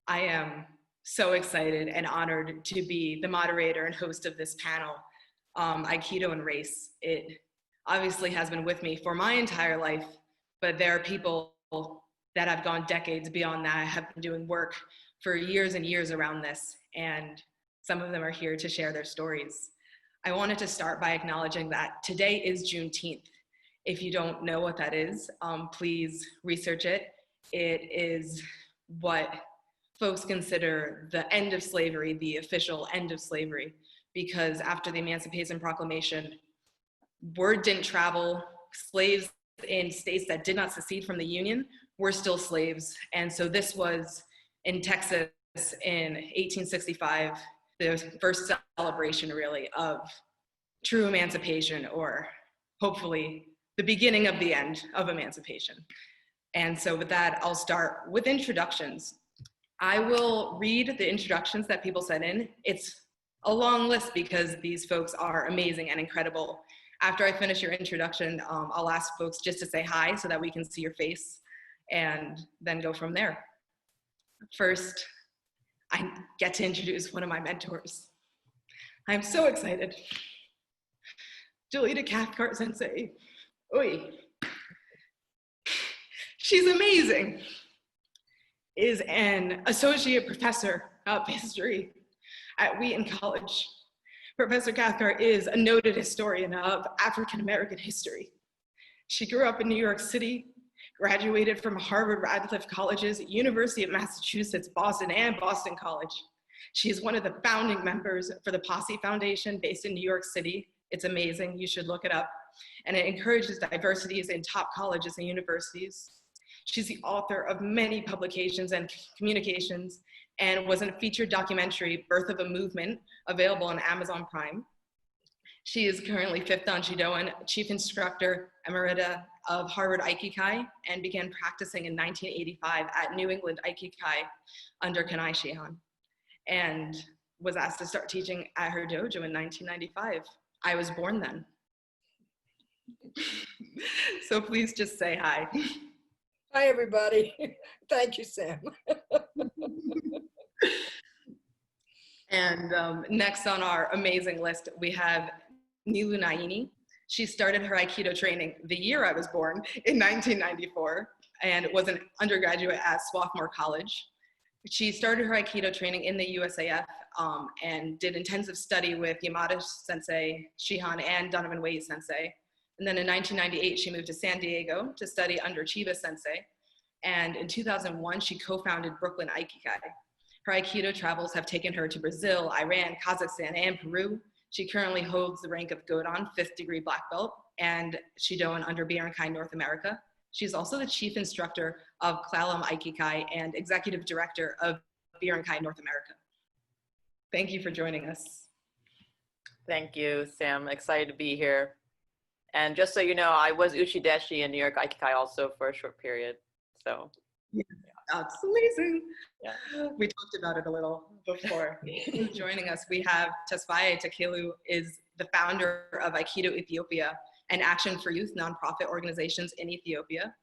I am so excited and honored to be the moderator and host of this panel, Aikido and Race. It obviously has been with me for my entire life, but there are people that have gone decades beyond that, have been doing work for years and years around this, and some of them are here to share their stories. I wanted to start by acknowledging that today is Juneteenth. If you don't know what that is, please research it. It is what folks consider the end of slavery, the official end of slavery, because after the Emancipation Proclamation, word didn't travel. Slaves in states that did not secede from the Union were still slaves. And so this was in Texas in 1865, the first celebration really of true emancipation, or hopefully the beginning of the end of emancipation. And so with that, I'll start with introductions. I will read the introductions that people sent in. It's a long list because these folks are amazing and incredible. After I finish your introduction, I'll ask folks just to say hi so that we can see your face and then go from there. First, I get to introduce one of my mentors. I'm so excited. Dolita Cathcart Sensei. Oi. She's amazing. Is an associate professor of history at Wheaton College. Professor Cathcart is a noted historian of African American history. She grew up in New York City, graduated from Harvard Radcliffe Colleges, University of Massachusetts, Boston, and Boston College. She is one of the founding members for the Posse Foundation based in New York City. It's amazing, you should look it up. And it encourages diversities in top colleges and universities. She's the author of many publications and communications, and was in a featured documentary, Birth of a Movement, available on Amazon Prime. She is currently 5th Dan Shidoan, Chief Instructor Emerita of Harvard Aikikai, and began practicing in 1985 at New England Aikikai under Kanai Shihan, and was asked to start teaching at her dojo in 1995. I was born then. So please just say hi. Hi, everybody. Thank you, Sam. And next on our amazing list, we have Neilu Nalini. She started her Aikido training the year I was born in 1994 and was an undergraduate at Swarthmore College. She started her Aikido training in the USAF and did intensive study with Yamada Sensei, Shihan, and Donovan Wade Sensei. And then in 1998, she moved to San Diego to study under Chiba Sensei. And in 2001, she co-founded Brooklyn Aikikai. Her Aikido travels have taken her to Brazil, Iran, Kazakhstan, and Peru. She currently holds the rank of Godan, 5th degree black belt, and Shidoan under Birinkai North America. She's also the chief instructor of Klallam Aikikai and executive director of Birinkai North America. Thank you for joining us. Thank you, Sam. Excited to be here. And just so you know, I was Uchideshi in New York Aikikai also for a short period. So yeah, that's amazing. Yeah. We talked about it a little before. Joining us, we have Tesfaye. Tekelu is the founder of Aikido Ethiopia, an action for youth nonprofit organizations in Ethiopia.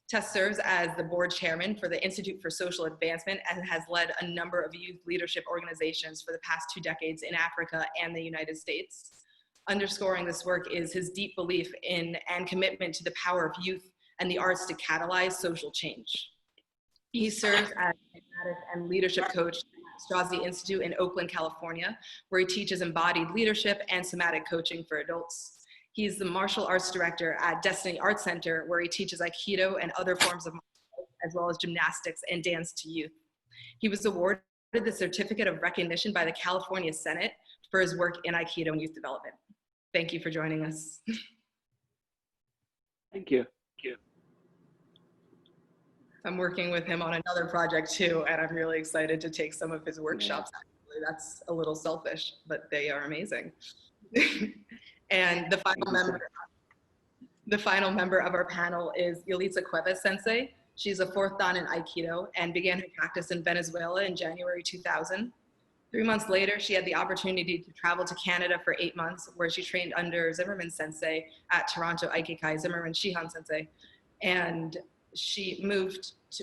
Tess serves as the board chairman for the Institute for Social Advancement and has led a number of youth leadership organizations for the past 2 decades in Africa and the United States. Underscoring this work is his deep belief in and commitment to the power of youth and the arts to catalyze social change. He serves as and leadership coach at Strozzi Institute in Oakland, California, where he teaches embodied leadership and somatic coaching for adults. He's the martial arts director at Destiny Arts Center, where he teaches Aikido and other forms of martial arts, as well as gymnastics and dance to youth. He was awarded the Certificate of Recognition by the California Senate for his work in Aikido and youth development. Thank you for joining us. Thank you. I'm working with him on another project too, and I'm really excited to take some of his workshops. Actually, that's a little selfish, but they are amazing. And the final member of our panel is Yelitza Cuevas Sensei. She's a 4th Dan in Aikido and began her practice in Venezuela in January 2000. 3 months later, she had the opportunity to travel to Canada for 8 months, where she trained under Zimmerman Sensei at Toronto Aikikai, Zimmerman Shihan Sensei. And she moved to,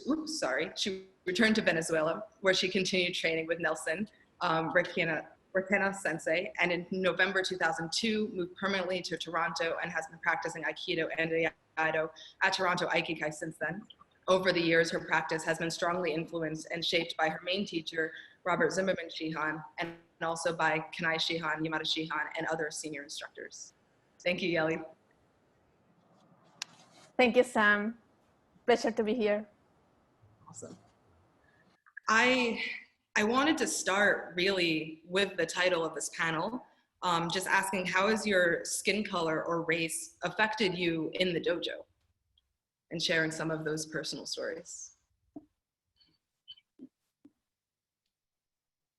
she returned to Venezuela, where she continued training with Nelson Requena Sensei, and in November 2002 moved permanently to Toronto and has been practicing Aikido and Aikido at Toronto Aikikai since then. Over the years, her practice has been strongly influenced and shaped by her main teacher, Robert Zimmerman Shihan, and also by Kanai Shihan, Yamada Shihan, and other senior instructors. Thank you, Yeli. Thank you, Sam. Pleasure to be here. Awesome. I wanted to start really with the title of this panel, just asking, how has your skin color or race affected you in the dojo? And sharing some of those personal stories.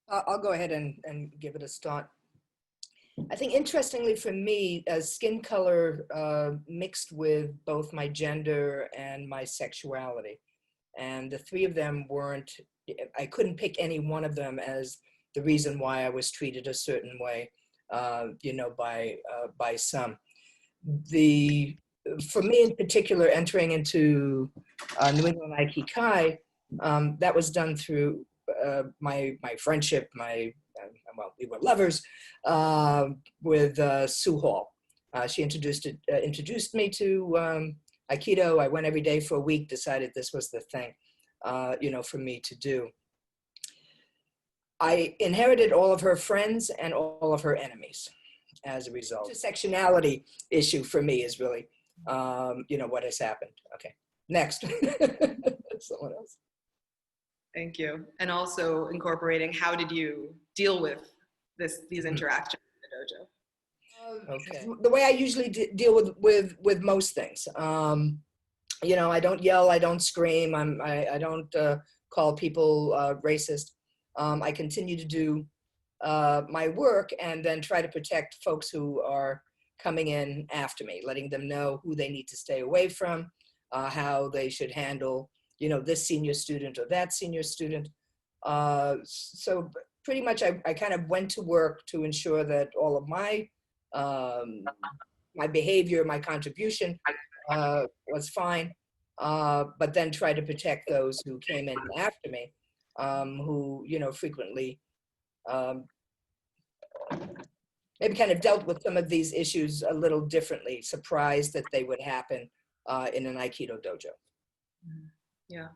I'll go ahead and give it a start. I think interestingly for me, skin color mixed with both my gender and my sexuality. And the three of them weren't, I couldn't pick any one of them as the reason why I was treated a certain way, you know, by some. For me in particular, entering into New England Aikikai, that was done through my friendship, well, we were lovers, with Sue Hall. She introduced me to Aikido. I went every day for a week, decided this was the thing, you know, for me to do. I inherited all of her friends and all of her enemies as a result. The intersectionality issue for me is really, you know, what has happened. Okay, next. Someone else. Thank you. And also incorporating, how did you deal with these interactions in the dojo? Okay. The way I usually deal with most things, you know, I don't yell, I don't scream, I don't call people racist. I continue to do my work and then try to protect folks who are coming in after me, letting them know who they need to stay away from, how they should handle, you know, this senior student or that senior student. So pretty much I kind of went to work to ensure that all of my my behavior, my contribution was fine, but then try to protect those who came in after me, who, you know, frequently maybe kind of dealt with some of these issues a little differently, surprised that they would happen in an Aikido dojo. Yeah,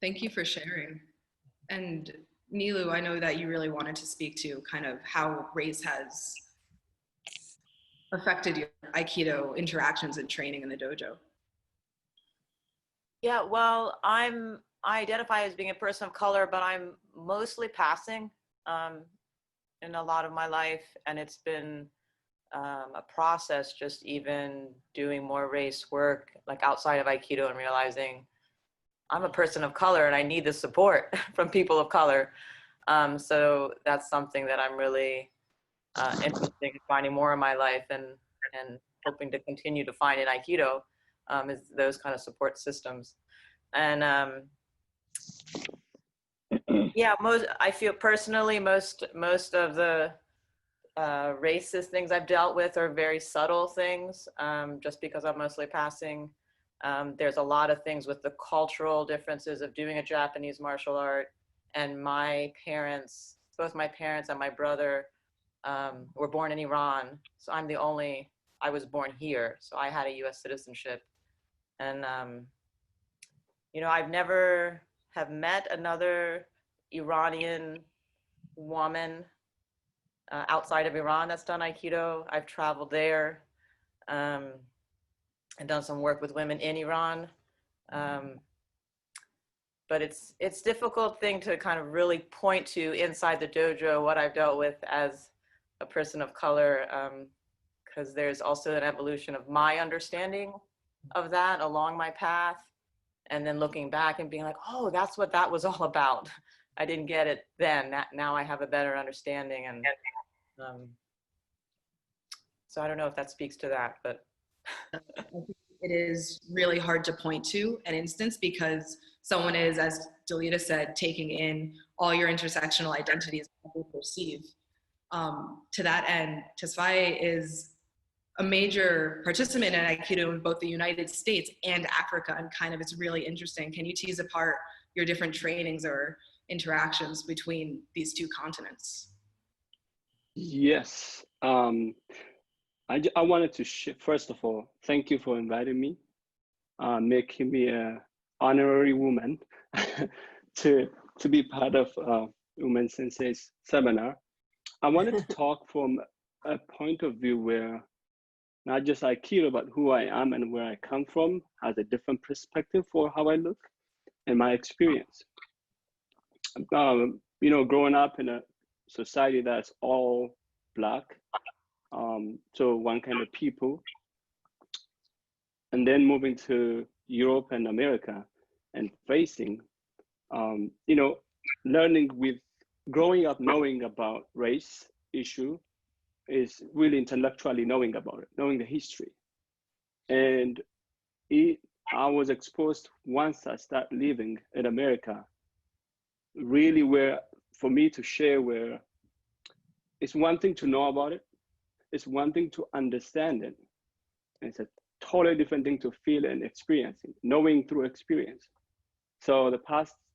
thank you for sharing. And Neilu, I know that you really wanted to speak to kind of how race has affected your Aikido interactions and training in the dojo. Yeah, well, I identify as being a person of color, but I'm mostly passing in a lot of my life, and it's been a process just even doing more race work, like outside of Aikido, and realizing I'm a person of color and I need the support from people of color. So that's something that I'm really interested in finding more in my life, and hoping to continue to find in Aikido, is those kind of support systems. And yeah, I feel personally most of the racist things I've dealt with are very subtle things, just because I'm mostly passing. There's a lot of things with the cultural differences of doing a Japanese martial art, and my parents, both my parents and my brother, were born in Iran. So I was born here, so I had a US citizenship. And, you know, I've never have met another Iranian woman outside of Iran that's done Aikido. I've traveled there and done some work with women in Iran. But it's a difficult thing to kind of really point to inside the dojo what I've dealt with as a person of color, because there's also an evolution of my understanding of that along my path, and then looking back and being like, oh, that's what that was all about. I didn't get it then. Now I have a better understanding, and so I don't know if that speaks to that, but. It is really hard to point to an instance because someone is, as Dolita said, taking in all your intersectional identities that they perceive. To that end, Tesfaye is a major participant in Aikido in both the United States and Africa, and kind of it's really interesting. Can you tease apart your different trainings or interactions between these two continents? Yes. I wanted to first of all, thank you for inviting me, making me an honorary woman to be part of Women Sensei's seminar. I wanted to talk from a point of view where not just Aikido, but who I am and where I come from has a different perspective for how I look and my experience. You know, growing up in a society that's all Black, so one kind of people, and then moving to Europe and America and facing, you know, growing up knowing about race issue is really intellectually knowing about it, knowing the history. And I was exposed once I started living in America, really where, for me to share where it's one thing to know about it, it's one thing to understand it, and it's a totally different thing to feel and experience it, knowing through experience. So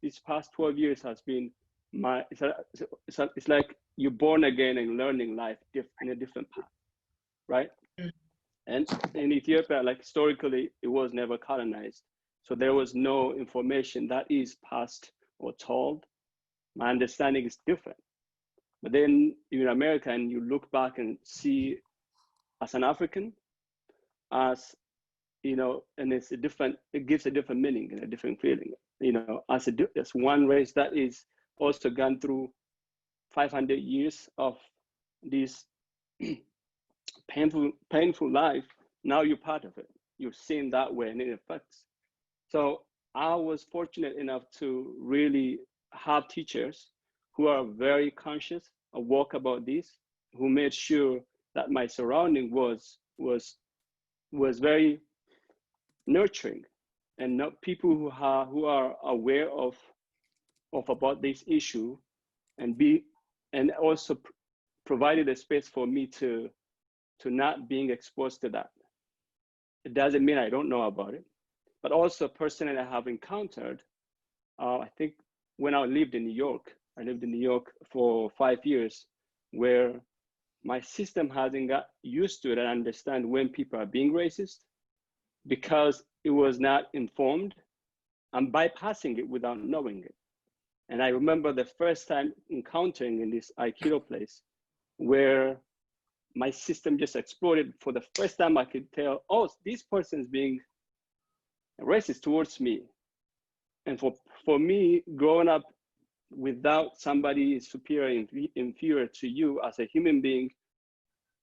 these past 12 years has been it's like you're born again and learning life in a different path, right? Mm-hmm. And in Ethiopia, like historically, it was never colonized. So there was no information that is passed or told. My understanding is different. But then you're in America and you look back and see as an African, as, you know, and it gives a different meaning and a different feeling, you know, as one race that is also gone through 500 years of this painful life. Now you're part of it. You're seen that way and it affects. So I was fortunate enough to really have teachers who are very conscious of work about this, who made sure that my surrounding was very nurturing, and not people who are aware of about this issue, and also provided a space for me to not being exposed to that. It doesn't mean I don't know about it, but also personally I have encountered, I think when I lived in New York for 5 years, where my system hasn't got used to it and understand when people are being racist, because it was not informed. I'm bypassing it without knowing it. And I remember the first time encountering in this Aikido place where my system just exploded. For the first time I could tell, oh, this person is being racist towards me. And for me, growing up without somebody superior, inferior to you as a human being,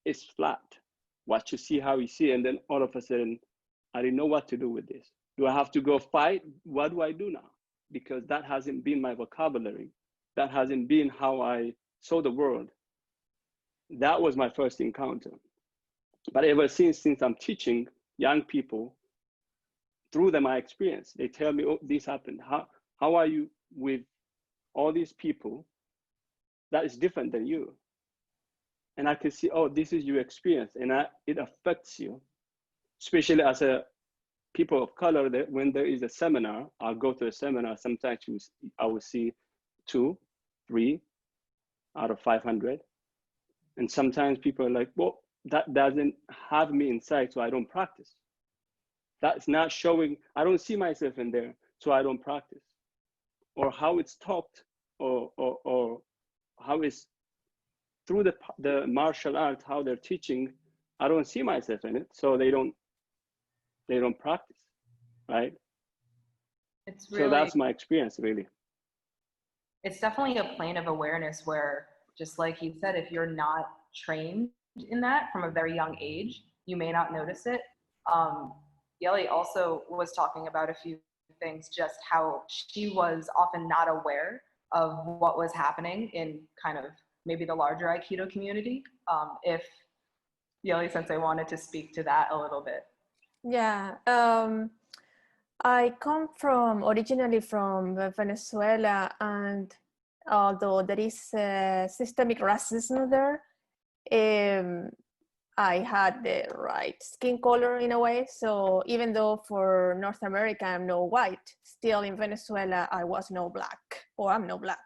is flat. What you see, how you see, and then all of a sudden, I didn't know what to do with this. Do I have to go fight? What do I do now? Because that hasn't been my vocabulary. That hasn't been how I saw the world. That was my first encounter. But ever since I'm teaching young people, through my experience, they tell me, oh, this happened. How are you with all these people that is different than you? And I can see, oh, this is your experience, and it affects you, especially as a people of color. That when there is a seminar, I'll go to a seminar. Sometimes I will see 2, 3 out of 500, and sometimes people are like, well, that doesn't have me inside, so I don't practice. That's not showing. I don't see myself in there, so I don't practice. Or how it's taught, or how it's through the martial art, how they're teaching, I don't see myself in it, so they don't practice, right? It's really, so that's my experience, really. It's definitely a plane of awareness where, just like you said, if you're not trained in that from a very young age, you may not notice it. Yeli also was talking about a few things, just how she was often not aware of what was happening in kind of maybe the larger Aikido community. If Yeli Sensei wanted to speak to that a little bit. Yeah, I come originally from Venezuela, and although there is systemic racism there, I had the right skin color in a way. So even though for North America I'm no white, still in Venezuela I was no black, or I'm no black.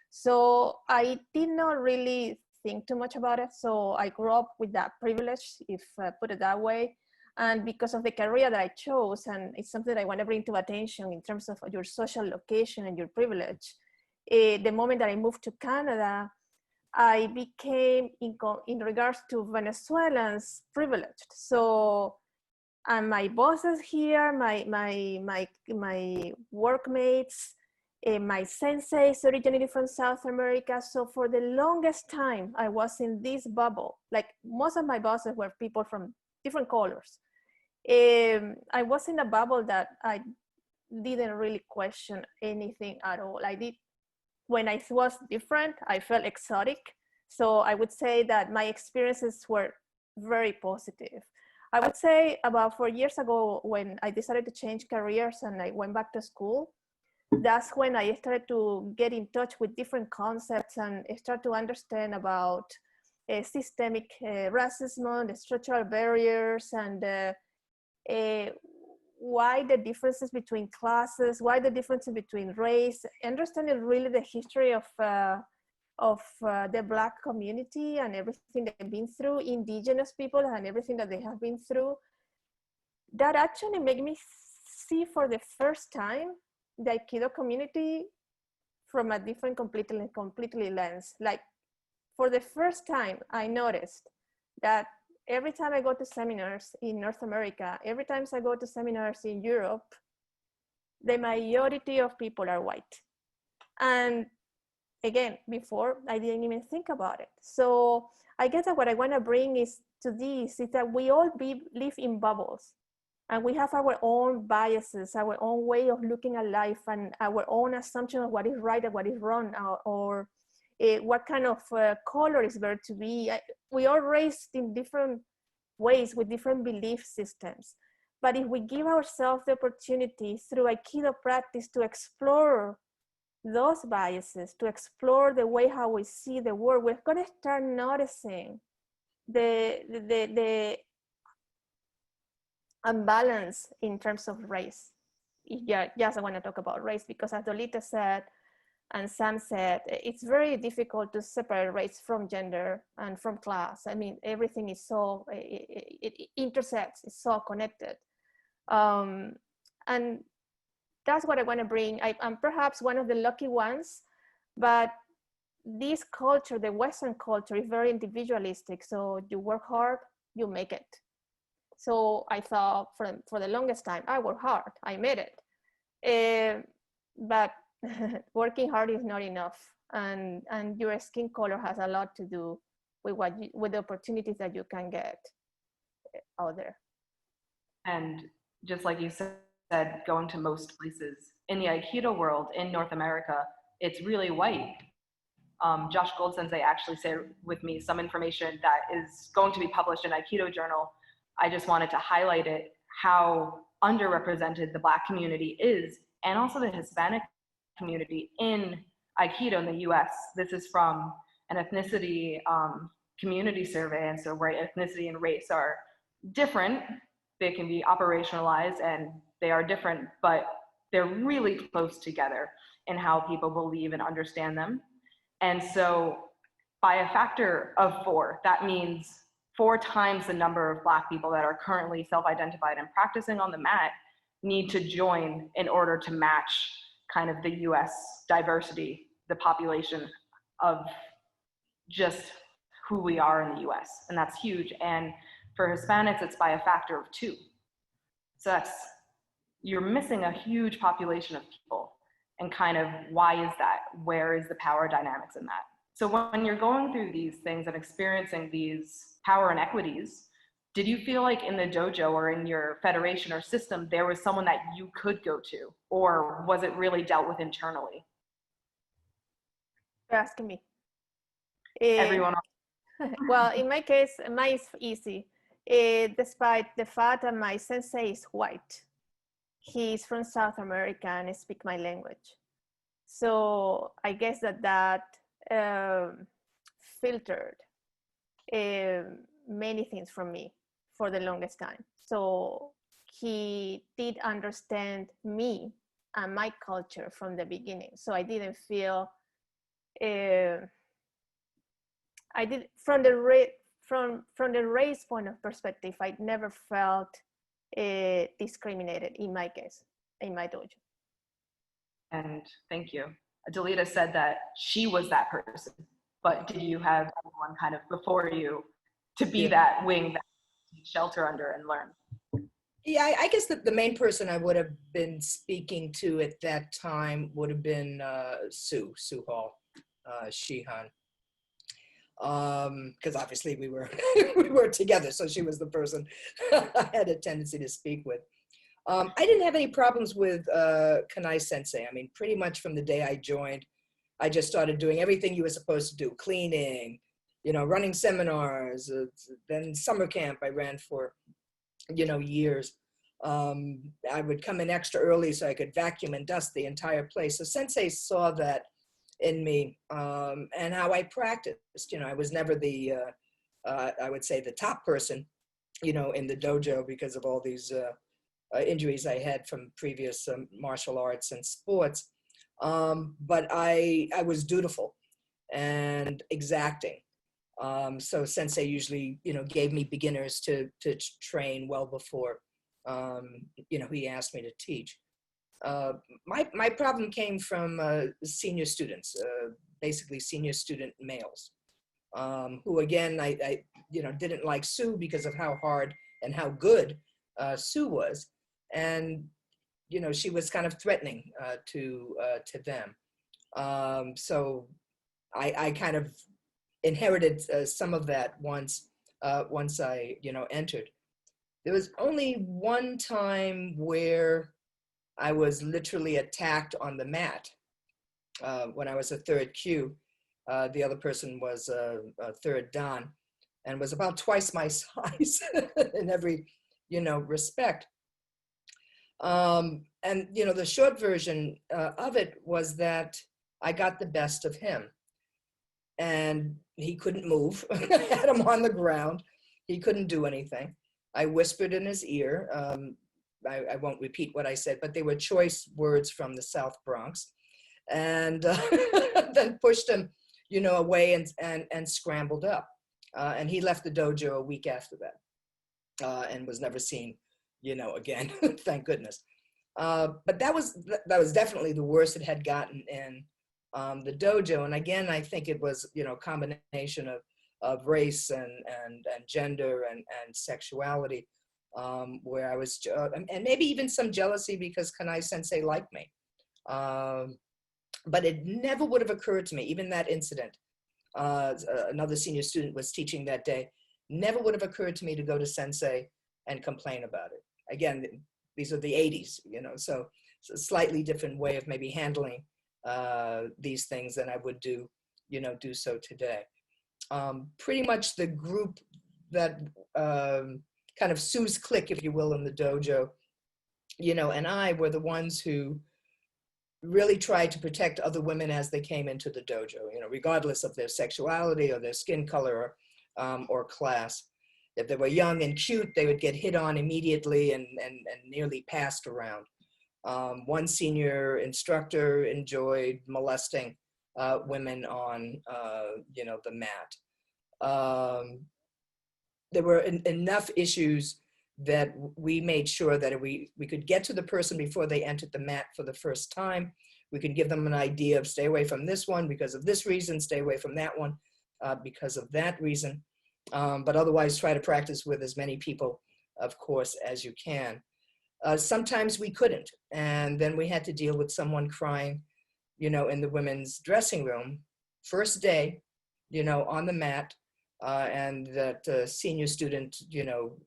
So I did not really think too much about it. So I grew up with that privilege, if I put it that way. And because of the career that I chose, and it's something that I want to bring to attention in terms of your social location and your privilege, the moment that I moved to Canada, I became, in regards to Venezuelans, privileged. So, and my bosses here, my workmates, my sensei is originally from South America. So for the longest time, I was in this bubble. Like most of my bosses were people from different colors. I was in a bubble that I didn't really question anything at all. I did, when I was different, I felt exotic. So I would say that my experiences were very positive. I would say about 4 years ago, when I decided to change careers and I went back to school, that's when I started to get in touch with different concepts and start to understand about systemic racism, the structural barriers, and why the differences between classes, why the differences between race, understanding really the history of the Black community and everything they've been through, indigenous people and everything that they have been through. That actually made me see for the first time the Aikido community from a different completely lens. Like for the first time, I noticed that every time I go to seminars in North America, every time I go to seminars in Europe, the majority of people are white. And again, before I didn't even think about it. So I guess that what I want to bring is to this is that we all live in bubbles, and we have our own biases, our own way of looking at life, and our own assumption of what is right and what is wrong, or what kind of color is better to be. We are raised in different ways with different belief systems. But if we give ourselves the opportunity through Aikido practice to explore those biases, to explore the way how we see the world, we're going to start noticing the unbalance in terms of race. Yeah, yes, I want to talk about race because, as Dolita said and Sam said, it's very difficult to separate race from gender and from class. I mean, everything is so, it intersects, it's so connected. And that's what I want to bring. I'm perhaps one of the lucky ones, but this culture, the Western culture, is very individualistic. So you work hard, you make it. So I thought for the longest time, I work hard, I made it. But working hard is not enough. And your skin color has a lot to do with the opportunities that you can get out there. And just like you said, going to most places in the Aikido world in North America, it's really white. Josh Gold Sensei actually shared with me some information that is going to be published in Aikido Journal. I just wanted to highlight it, how underrepresented the Black community is, and also the Hispanic community in Aikido in the US. This is from an ethnicity community survey. And so, right, ethnicity and race are different. They can be operationalized and they are different, but they're really close together in how people believe and understand them. And so by a factor of 4, that means 4 times the number of Black people that are currently self-identified and practicing on the mat need to join in order to match kind of the US diversity, the population of just who we are in the US. And that's huge. And for Hispanics, it's by a factor of 2. So you're missing a huge population of people. And kind of, why is that? Where is the power dynamics in that? So when you're going through these things and experiencing these power inequities, did you feel like in the dojo or in your federation or system, there was someone that you could go to? Or was it really dealt with internally? You're asking me. Everyone else. Well, in my case, mine is easy. Despite the fact that my sensei is white, he's from South America and speaks my language. So I guess that filtered many things from me for the longest time. So he did understand me and my culture from the beginning. So I didn't feel, I did from the race point of perspective, I never felt discriminated in my case, in my dojo. And thank you. Dolita said that she was that person, but did you have anyone kind of before you to be that wing that you shelter under and learn? Yeah, I guess that the main person I would have been speaking to at that time would have been Sue Hall, Shihan. Because obviously we were we were together, so she was the person I had a tendency to speak with. I didn't have any problems with Kanai Sensei. I mean, pretty much from the day I joined, I just started doing everything you were supposed to do: cleaning, you know, running seminars. Then summer camp I ran for, you know, years. I would come in extra early so I could vacuum and dust the entire place. So Sensei saw that in me, and how I practiced. You know, I was never the, I would say, the top person, you know, in the dojo because of all these injuries I had from previous martial arts and sports. But I was dutiful and exacting. So Sensei usually, you know, gave me beginners to train well before, you know, he asked me to teach. My problem came from senior students, basically senior student males, who again, I you know, didn't like Sue because of how hard and how good Sue was. And, you know, she was kind of threatening to them. So I kind of inherited some of that once I, you know, entered. There was only one time where I was literally attacked on the mat when I was a third Q. The other person was a third Dan and was about twice my size in every, you know, respect. And, you know, the short version of it was that I got the best of him. And he couldn't move. I had him on the ground. He couldn't do anything. I whispered in his ear. I won't repeat what I said, but they were choice words from the South Bronx. And then pushed him, you know, away and scrambled up. And he left the dojo a week after that and was never seen, you know, again, thank goodness. But that was definitely the worst it had gotten in the dojo. And again, I think it was, you know, a combination of race and gender and sexuality, where I was, and maybe even some jealousy because Kanai Sensei liked me. But it never would have occurred to me, even that incident, another senior student was teaching that day, never would have occurred to me to go to Sensei and complain about it. Again, these are the 80s, you know, so it's a slightly different way of maybe handling these things than I would do, you know, do so today. Pretty much the group that kind of Sue's clique, if you will, in the dojo, you know, and I were the ones who really tried to protect other women as they came into the dojo, you know, regardless of their sexuality or their skin color or class. If they were young and cute, they would get hit on immediately and nearly passed around. One senior instructor enjoyed molesting women on, you know, the mat. There were enough issues that we made sure that we could get to the person before they entered the mat for the first time. We could give them an idea of stay away from this one because of this reason, stay away from that one because of that reason. But otherwise try to practice with as many people, of course, as you can. Sometimes we couldn't. And then we had to deal with someone crying, you know, in the women's dressing room, first day, you know, on the mat, and that senior student, you know,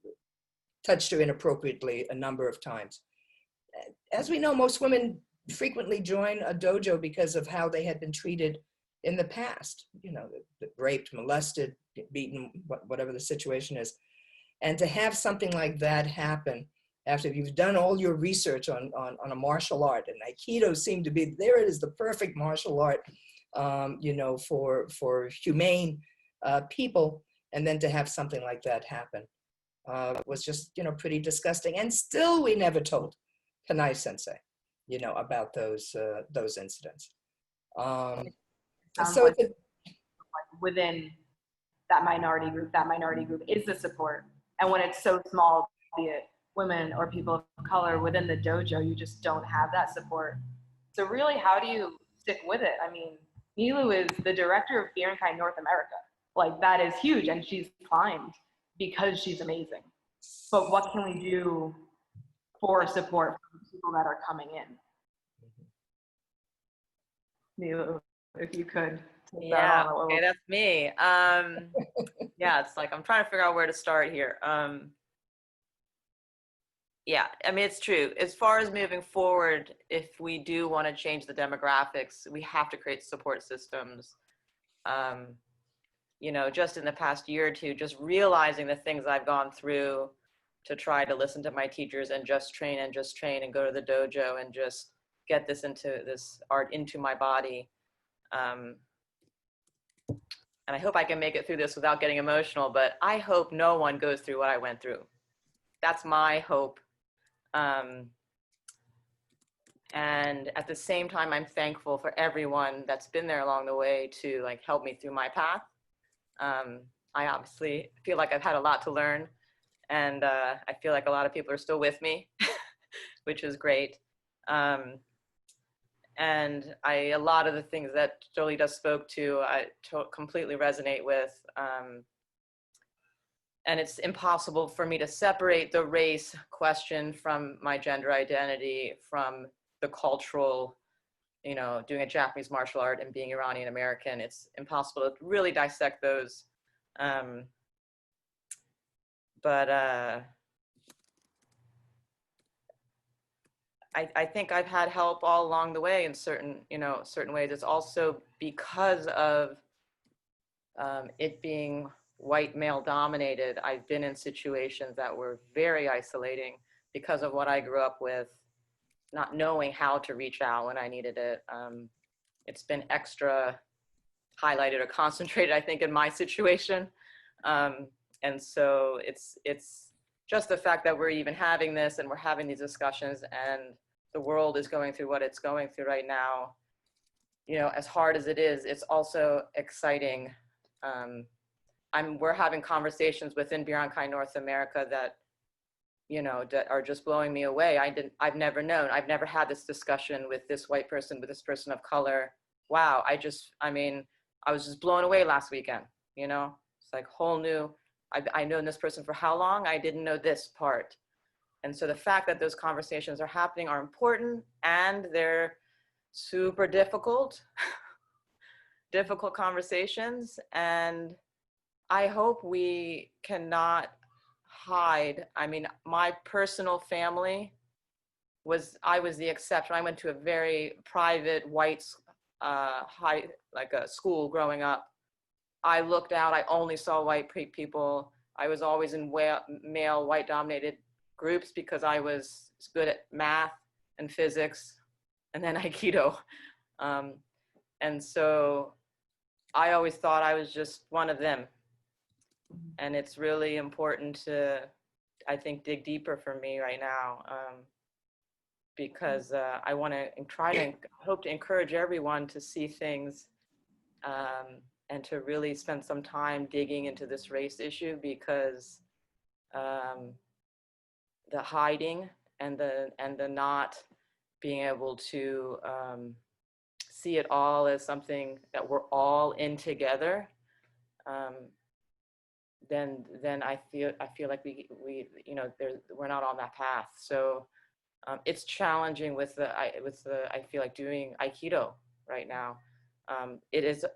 touched her inappropriately a number of times. As we know, most women frequently join a dojo because of how they had been treated in the past, you know, raped, molested, beaten, whatever the situation is. And to have something like that happen after you've done all your research on a martial art, and Aikido seemed to be, there it is, the perfect martial art, you know, for humane people. And then to have something like that happen was just, pretty disgusting. And still we never told Kanai Sensei, about those incidents. Sounds So like within that minority group is the support. And when it's so small, be it women or people of color within the dojo, you just don't have that support. So really, how do you stick with it? I mean, Neilu is the director of Biankai North America. Like, that is huge, and she's climbed because she's amazing. But what can we do for support from people that are coming in? Neilu, if you could. Yeah, okay, that's me. Yeah, it's like I'm trying to figure out where to start here. Yeah, I mean, it's true. As far as moving forward, if we do want to change the demographics, we have to create support systems. Just in the past year or two, just realizing the things I've gone through to try to listen to my teachers and just train and go to the dojo and just get this art into my body. And I hope I can make it through this without getting emotional, but I hope no one goes through what I went through. That's my hope. And at the same time, I'm thankful for everyone that's been there along the way to help me through my path. I obviously feel like I've had a lot to learn, and I feel like a lot of people are still with me, which is great. And a lot of the things that Dolita spoke to, I completely resonate with. And it's impossible for me to separate the race question from my gender identity, from the cultural, doing a Japanese martial art and being Iranian American. It's impossible to really dissect those. I think I've had help all along the way in certain ways. It's also because of it being white male dominated. I've been in situations that were very isolating because of what I grew up with, not knowing how to reach out when I needed it. It's been extra highlighted or concentrated, I think, in my situation. And so it's just the fact that we're even having this and we're having these discussions, and the world is going through what it's going through right now. As hard as it is, it's also exciting. We're having conversations within Biankai North America that, that are just blowing me away. I've never known. I've never had this discussion with this white person, with this person of color. Wow, I was just blown away last weekend, It's like whole new, I've known this person for how long? I didn't know this part. And so the fact that those conversations are happening are important, and they're super difficult, difficult conversations. And I hope we cannot hide. I mean, my personal family I was the exception. I went to a very private white, a school growing up. I looked out, I only saw white people. I was always in male, white dominated groups because I was good at math and physics and then Aikido. And so I always thought I was just one of them. And it's really important to, I think, dig deeper for me right now, because I want to hope to encourage everyone to see things and to really spend some time digging into this race issue, because the hiding and the not being able to see it all as something that we're all in together, then I feel like we're not on that path. So it's challenging with I feel like doing Aikido right now. It is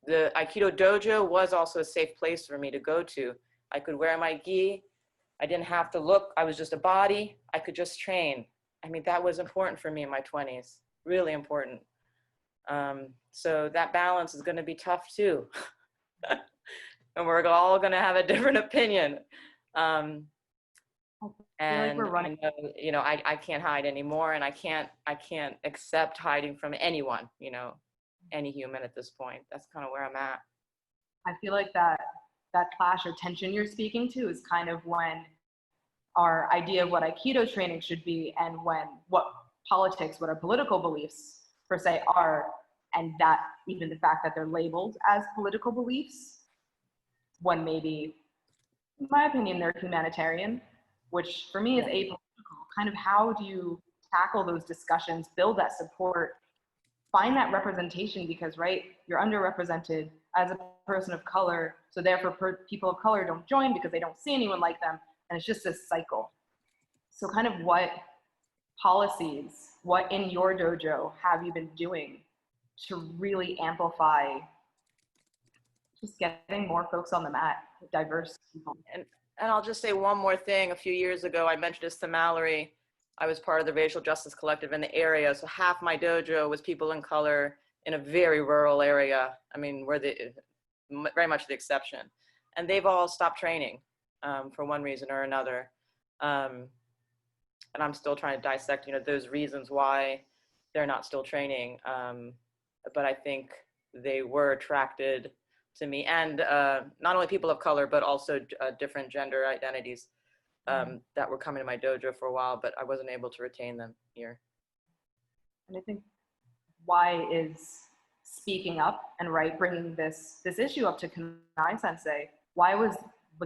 the Aikido dojo was also a safe place for me to go to. I could wear my gi. I didn't have to look. I was just a body. I could just train. I mean, that was important for me in my 20s, really important. So that balance is going to be tough too. And we're all going to have a different opinion. And we're running. I can't hide anymore, and I can't accept hiding from anyone, any human at this point. That's kind of where I'm at. I feel like that that clash or tension you're speaking to is kind of when our idea of what Aikido training should be and when what politics, what our political beliefs per se are, and that even the fact that they're labeled as political beliefs, when maybe, in my opinion, they're humanitarian, which for me is apolitical. Kind of how do you tackle those discussions, build that support, find that representation, because right, you're underrepresented as a person of color, so therefore people of color don't join because they don't see anyone like them, and it's just this cycle. So kind of what policies, what in your dojo have you been doing to really amplify just getting more folks on the mat, diverse people? And I'll just say one more thing. A few years ago, I mentioned this to Mallory. I was part of the Racial Justice Collective in the area. So half my dojo was people in color in a very rural area. I mean, we're very much the exception. And they've all stopped training for one reason or another. And I'm still trying to dissect, those reasons why they're not still training. But I think they were attracted to me, and not only people of color, but also different gender identities that were coming to my dojo for a while, but I wasn't able to retain them here. And I think why is speaking up and bringing this issue up to Kanai Sensei, why would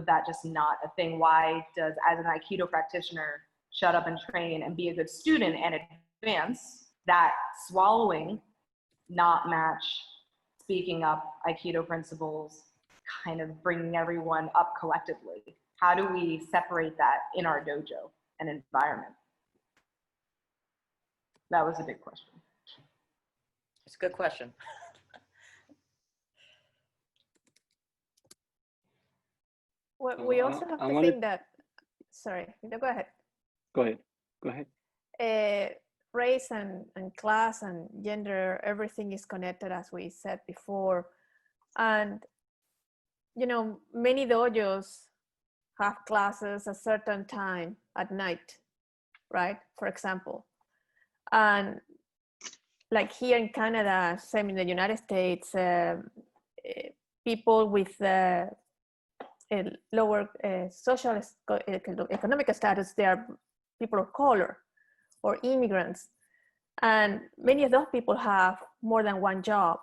that just not a thing? Why does, as an Aikido practitioner, shut up and train and be a good student and advance, that swallowing not match speaking up Aikido principles, kind of bringing everyone up collectively? How do we separate that in our dojo and environment? That was a big question. It's a good question. Well, we also have to think that, sorry, no, go ahead. Go ahead. Race and class and gender, everything is connected, as we said before. And, many dojos have classes a certain time at night, right? For example. And like here in Canada, same in the United States, people with lower social economic status, they are people of color or immigrants. And many of those people have more than one job.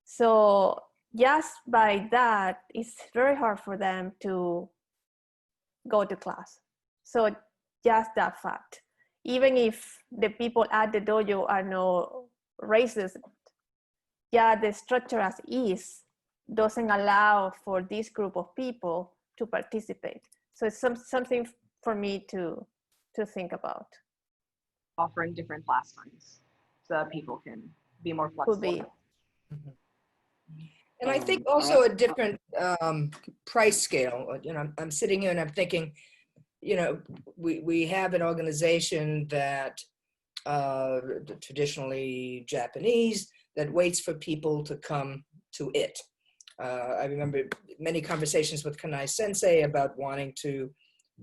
So just by that, it's very hard for them to go to class. So just that fact. Even if the people at the dojo are no racist, the structure as is doesn't allow for this group of people to participate. So it's something for me to think about. Offering different class times so that people can be more flexible. And I think also a different price scale. I'm sitting here and I'm thinking, we have an organization that traditionally Japanese that waits for people to come to it. I remember many conversations with Kanai Sensei about wanting to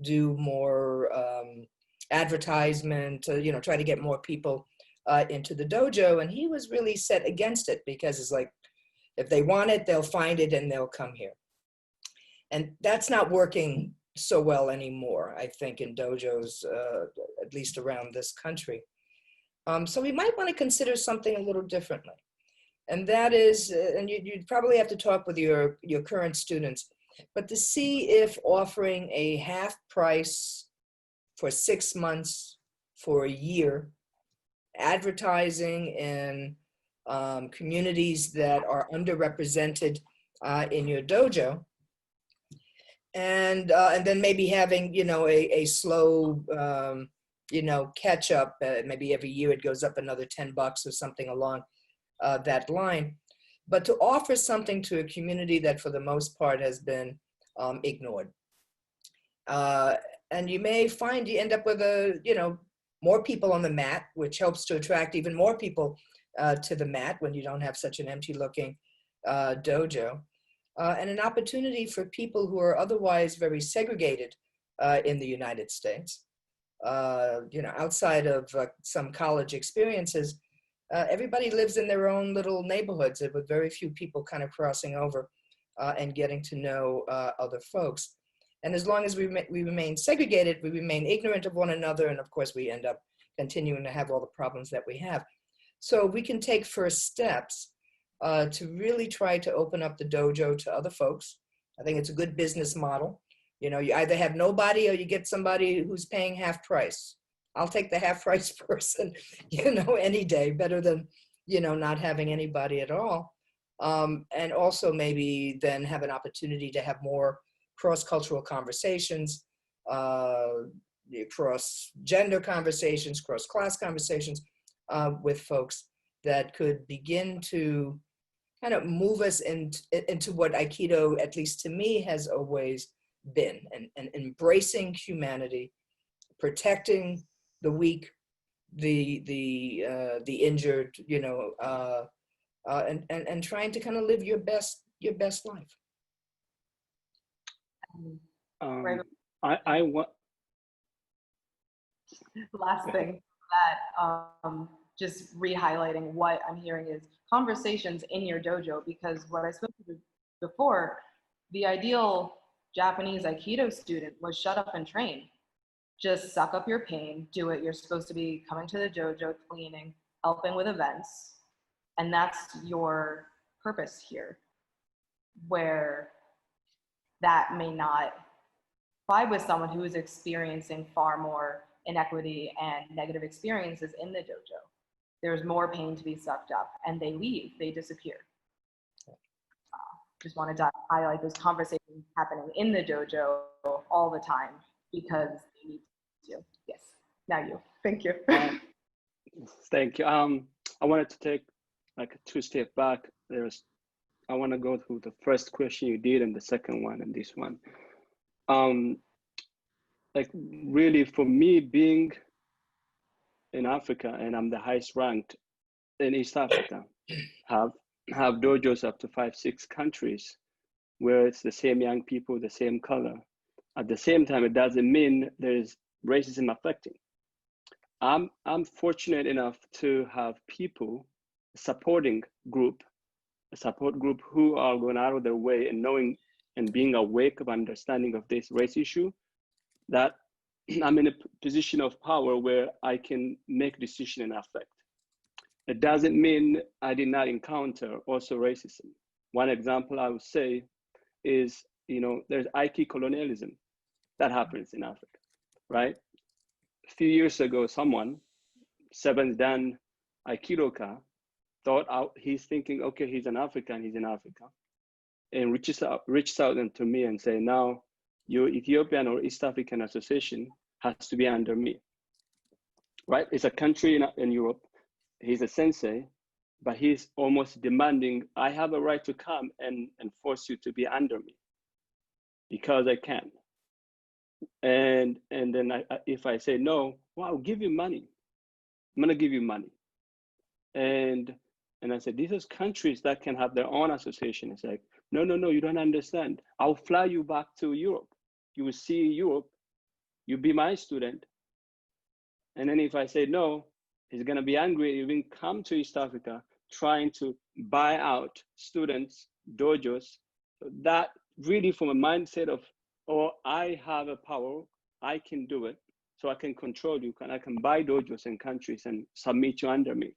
do more advertisement, try to get more people into the dojo. And he was really set against it because it's like, if they want it, they'll find it and they'll come here. And that's not working so well anymore, I think, in dojos, at least around this country. So we might want to consider something a little differently. And that is, and you'd probably have to talk with your current students, but to see if offering a half price for 6 months, for a year, advertising in communities that are underrepresented in your dojo, and then maybe having a slow catch up. Maybe every year it goes up another $10 or something along that line, but to offer something to a community that for the most part has been ignored. And you may find you end up with more people on the mat, which helps to attract even more people to the mat when you don't have such an empty looking dojo, and an opportunity for people who are otherwise very segregated in the United States. Outside of some college experiences, everybody lives in their own little neighborhoods with very few people kind of crossing over and getting to know other folks. And as long as we remain segregated, we remain ignorant of one another, and of course we end up continuing to have all the problems that we have. So we can take first steps to really try to open up the dojo to other folks. I think it's a good business model. You know, you either have nobody or you get somebody who's paying half price. I'll take the half price person, you know, any day, better than, you know, not having anybody at all. And also maybe then have an opportunity to have more cross-cultural conversations, cross-gender conversations, cross-class conversations with folks that could begin to kind of move us into what Aikido, at least to me, has always been, and embracing humanity, protecting the weak, the injured, you know, and trying to kind of live your best life. Right. I want. Last thing that just re-highlighting what I'm hearing is conversations in your dojo, because what I spoke to before, the ideal Japanese Aikido student was shut up and train. Just suck up your pain, do it. You're supposed to be coming to the dojo, cleaning, helping with events, and that's your purpose here. Where that may not vibe with someone who is experiencing far more inequity and negative experiences in the dojo. There's more pain to be sucked up, and they leave, they disappear. Just wanted to highlight those conversations happening in the dojo all the time, because they need to. Yes, now you. Thank you. Thank you. I wanted to take like a 2-step back. I want to go through the first question you did and the second one and this one. Like really, for me, being in Africa, and I'm the highest ranked in East Africa, have dojos up to 5-6 countries where it's the same young people, the same color. At the same time, it doesn't mean there's racism affecting. I'm fortunate enough to have people, a support group who are going out of their way and knowing and being awake of understanding of this race issue, that I'm in a position of power where I can make decision and affect. It doesn't mean I did not encounter also racism. One example I would say is, you know, there's Aikido colonialism that happens in Africa, right? A few years ago, someone, 7th Dan Aikidoka, thought out, he's thinking, okay, he's an African, he's in Africa, and reached out to me and say, now your Ethiopian or East African Association has to be under me, right? It's a country in Europe. He's a sensei, but he's almost demanding, I have a right to come and force you to be under me because I can. And then if I say no, well, I'll give you money. I'm gonna give you money. And I said, these are countries that can have their own association. It's like, no, you don't understand. I'll fly you back to Europe. You will see Europe, you be my student. And then if I say no, he's gonna be angry, even come to East Africa, trying to buy out students, dojos. That really from a mindset of, oh, I have a power, I can do it, so I can control you, and I can buy dojos in countries and submit you under me.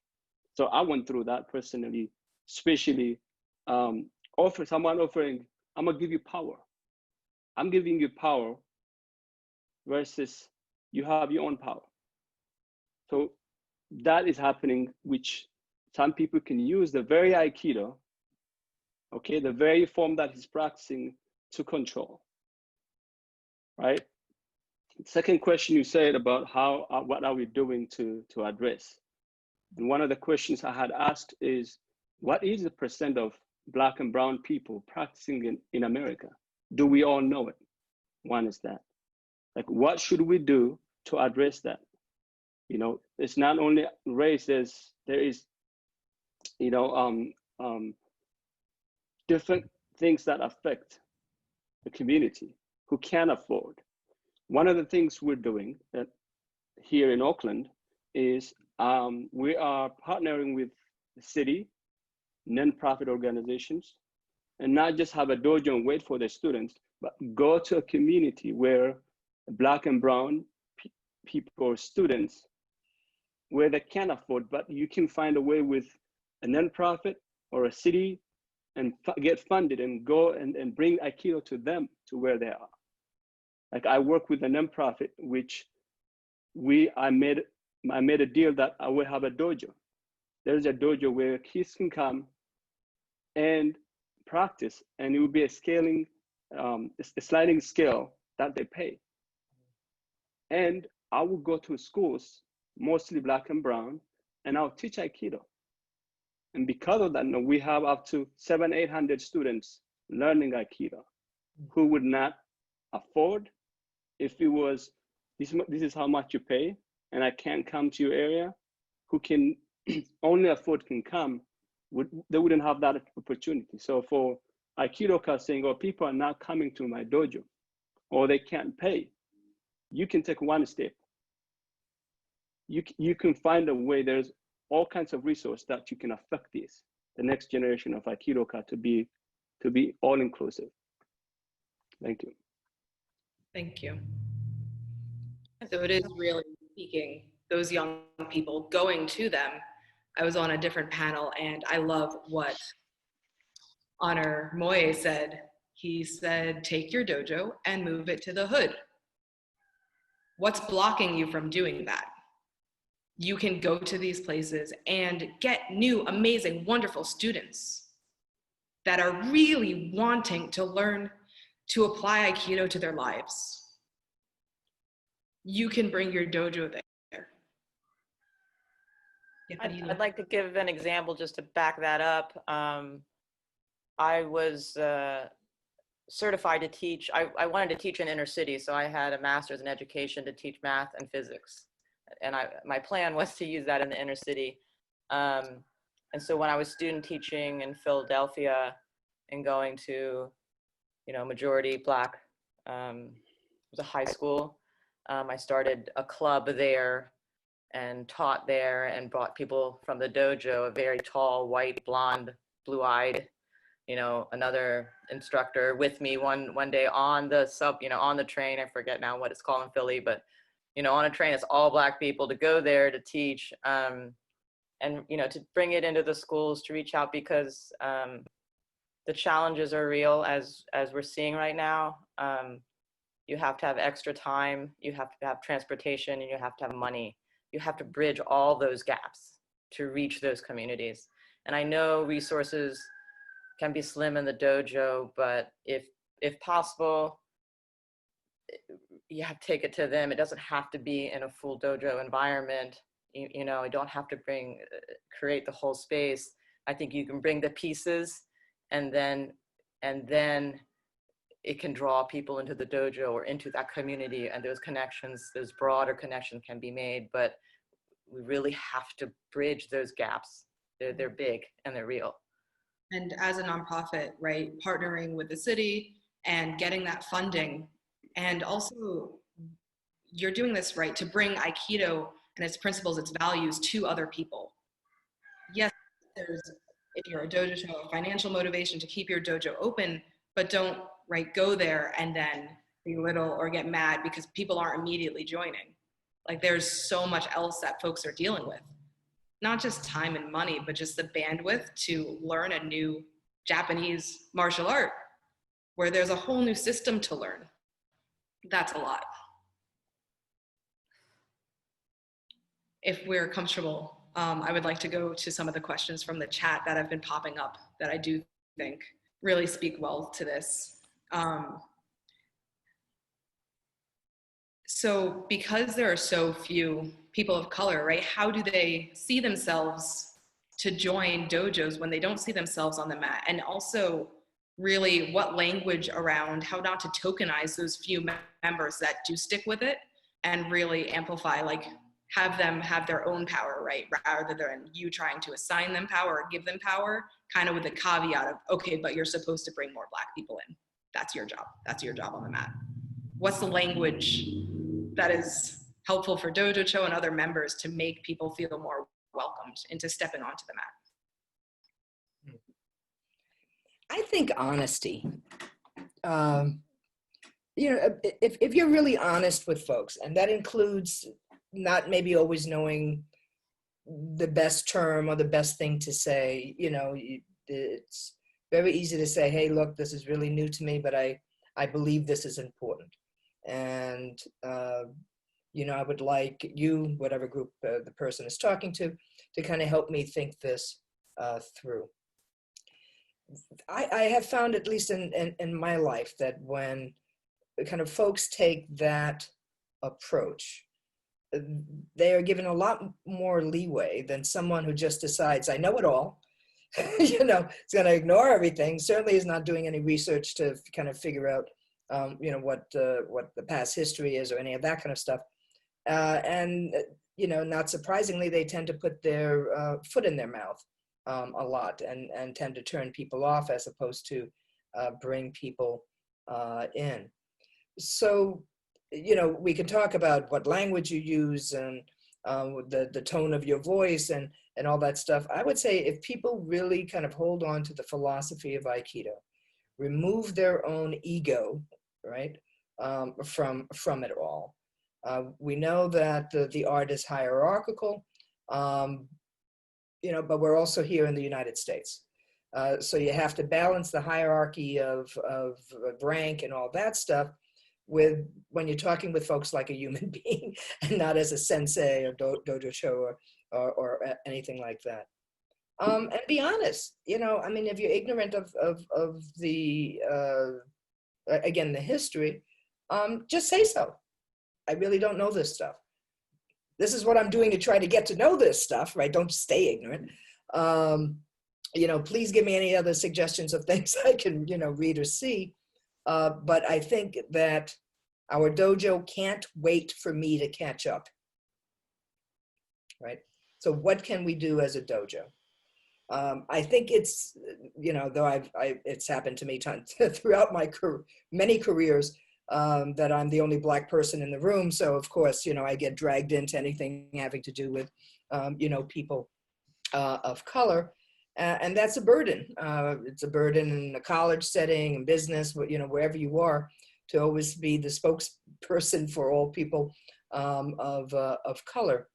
So I went through that personally, especially someone offering, I'm gonna give you power. I'm giving you power versus you have your own power. So that is happening, which some people can use the very Aikido, okay, the very form that he's practicing to control, right? Second question you said about what are we doing to address? And one of the questions I had asked is, what is the percent of Black and brown people practicing in America? Do we all know it? One is that. Like, what should we do to address that? You know, it's not only race, there is, you know, different things that affect the community who can't afford. One of the things we're doing here in Oakland is we are partnering with the city, nonprofit organizations, and not just have a dojo and wait for the students, but go to a community where Black and brown people or students, where they can't afford, but you can find a way with a nonprofit or a city and get funded and go and bring Aikido to them, to where they are. Like I work with a nonprofit, which I made a deal that I will have a dojo. There's a dojo where kids can come and practice, and it will be a scaling, a sliding scale that they pay. And I will go to schools, mostly Black and brown, and I'll teach Aikido. And because of that, we have up to 700-800 students learning Aikido who would not afford if it was, this is how much you pay, and I can't come to your area, who can only afford can come, they wouldn't have that opportunity. So for Aikido saying, oh, people are not coming to my dojo, or they can't pay, you can take one step. You can find a way. There's all kinds of resources that you can affect this, the next generation of Aikido to be all inclusive. Thank you. Thank you. So it is really speaking those young people, going to them. I was on a different panel, and I love what Honor Moye said. He said, take your dojo and move it to the hood. What's blocking you from doing that? You can go to these places and get new, amazing, wonderful students that are really wanting to learn to apply Aikido to their lives. You can bring your dojo there. Yeah, I'd like to give an example just to back that up. I was certified to teach. I wanted to teach in inner city, so I had a master's in education to teach math and physics. And my plan was to use that in the inner city. And so when I was student teaching in Philadelphia and going to, majority Black, it was a high school. I started a club there and taught there and brought people from the dojo, a very tall, white, blonde, blue-eyed, another instructor with me one day on the on the train. I forget now what it's called in Philly, but on a train, it's all Black people to go there to teach, and to bring it into the schools, to reach out, because the challenges are real as we're seeing right now. You have to have extra time, you have to have transportation, and you have to have money. You have to bridge all those gaps to reach those communities. And I know resources can be slim in the dojo, but if possible, you have to take it to them. It doesn't have to be in a full dojo environment. You don't have to create the whole space. I think you can bring the pieces, and then it can draw people into the dojo or into that community, and those connections, those broader connections can be made. But we really have to bridge those gaps. They're big and they're real. And as a nonprofit, right, partnering with the city and getting that funding, and also you're doing this, right, to bring Aikido and its principles, its values to other people. Yes, if you're a dojo, show a financial motivation to keep your dojo open, but don't, right, go there and then belittle or get mad because people aren't immediately joining. Like, there's so much else that folks are dealing with. Not just time and money, but just the bandwidth to learn a new Japanese martial art where there's a whole new system to learn. That's a lot. If we're comfortable, I would like to go to some of the questions from the chat that have been popping up that I do think really speak well to this. So because there are so few people of color, right, how do they see themselves to join dojos when they don't see themselves on the mat? And also really what language around how not to tokenize those few members that do stick with it and really amplify, like have them have their own power, right? Rather than you trying to assign them power or give them power, kind of with the caveat of, okay, but you're supposed to bring more Black people in. That's your job. That's your job on the mat. What's the language that is helpful for Dojo and other members to make people feel more welcomed into stepping onto the mat? I think honesty. You know, if you're really honest with folks, and that includes not maybe always knowing the best term or the best thing to say, you know, it's very easy to say, hey, look, this is really new to me, but I believe this is important. And, you know, I would like you, whatever group the person is talking to kind of help me think this through. I have found, at least in my life, that when kind of folks take that approach, they are given a lot more leeway than someone who just decides, I know it all, you know, it's going to ignore everything, certainly is not doing any research to kind of figure out, you know, what the past history is or any of that kind of stuff. And, you know, not surprisingly, they tend to put their foot in their mouth a lot and tend to turn people off as opposed to bring people in. So, you know, we can talk about what language you use and the tone of your voice and all that stuff. I would say if people really kind of hold on to the philosophy of Aikido, remove their own ego, right, from it all. We know that the art is hierarchical, you know, but we're also here in the United States. So you have to balance the hierarchy of rank and all that stuff with when you're talking with folks like a human being and not as a sensei or dojo show or anything like that. And be honest, you know, I mean, if you're ignorant of the, again, the history, just say so. I really don't know this stuff. This is what I'm doing to try to get to know this stuff, right? Don't stay ignorant. You know, please give me any other suggestions of things I can, you know, read or see. But I think that our dojo can't wait for me to catch up, right? So what can we do as a dojo? I think it's, you know, though it's happened to me throughout my many careers that I'm the only Black person in the room. So of course, you know, I get dragged into anything having to do with, you know, people of color. And that's a burden. It's a burden in a college setting, in business, you know, wherever you are, to always be the spokesperson for all people of color.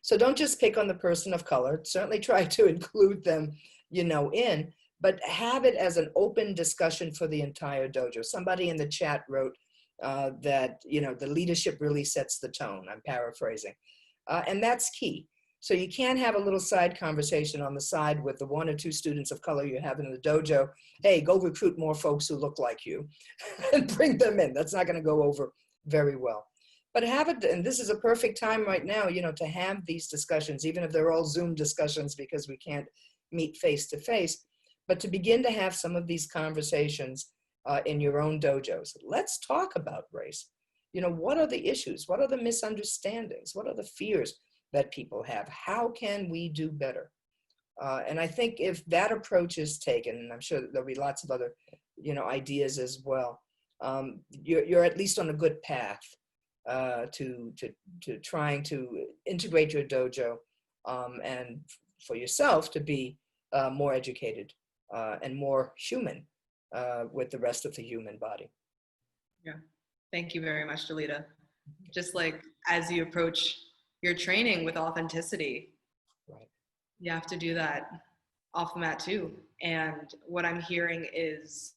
So don't just pick on the person of color. Certainly try to include them, you know, in, but have it as an open discussion for the entire dojo. Somebody in the chat wrote that, you know, the leadership really sets the tone. I'm paraphrasing. And that's key. So you can't have a little side conversation on the side with the 1 or 2 students of color you have in the dojo. Hey, go recruit more folks who look like you and bring them in. That's not going to go over very well. But have it, and this is a perfect time right now, you know, to have these discussions, even if they're all Zoom discussions because we can't meet face to face, but to begin to have some of these conversations in your own dojos. Let's talk about race. You know, what are the issues? What are the misunderstandings? What are the fears that people have? How can we do better? And I think if that approach is taken, and I'm sure there'll be lots of other, you know, ideas as well, you're at least on a good path to trying to integrate your dojo and for yourself to be more educated and more human with the rest of the human body. Yeah, thank you very much, Dolita. Just like as you approach your training with authenticity, right, you have to do that off the mat too. And what I'm hearing is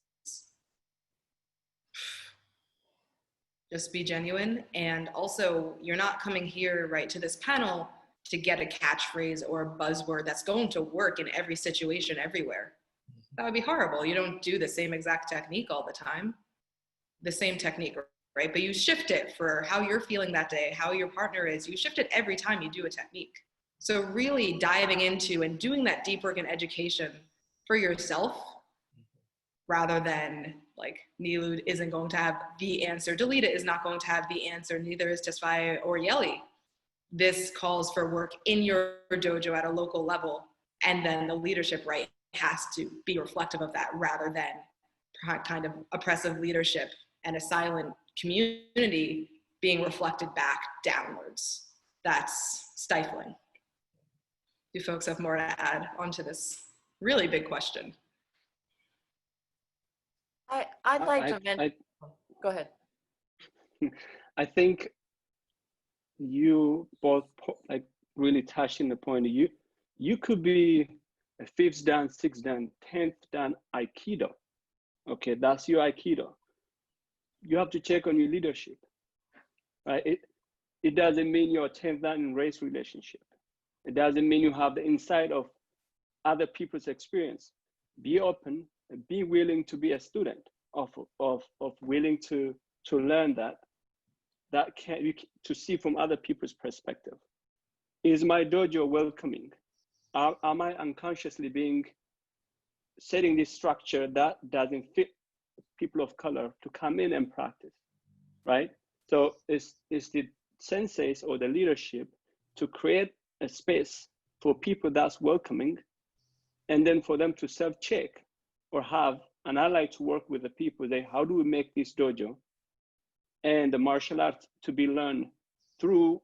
just be genuine. And also, you're not coming here, right, to this panel to get a catchphrase or a buzzword that's going to work in every situation everywhere. That would be horrible. You don't do the same exact technique all the time, the same technique, right? But you shift it for how you're feeling that day, how your partner is. You shift it every time you do a technique. So really diving into and doing that deep work in education for yourself, rather than like Neilu isn't going to have the answer, Dolita is not going to have the answer, neither is Tesfaye or Yeli. This calls for work in your dojo at a local level, and then the leadership, right, has to be reflective of that rather than kind of oppressive leadership and a silent community being reflected back downwards. That's stifling. Do folks have more to add onto this really big question? I'd like to mention. Go ahead. I think you both like really touching the point. You could be a 5th dan, 6th dan, 10th dan Aikido. Okay, that's your Aikido. You have to check on your leadership, right? It doesn't mean you're 10th dan in race relationship. It doesn't mean you have the insight of other people's experience. Be open and be willing to be a student of willing to learn to see from other people's perspective. Is my dojo welcoming? Am I unconsciously setting this structure that doesn't fit people of color to come in and practice, right? So it's the senseis or the leadership to create a space for people that's welcoming, and then for them to self-check or have, and I like to work with the people, how do we make this dojo and the martial arts to be learned through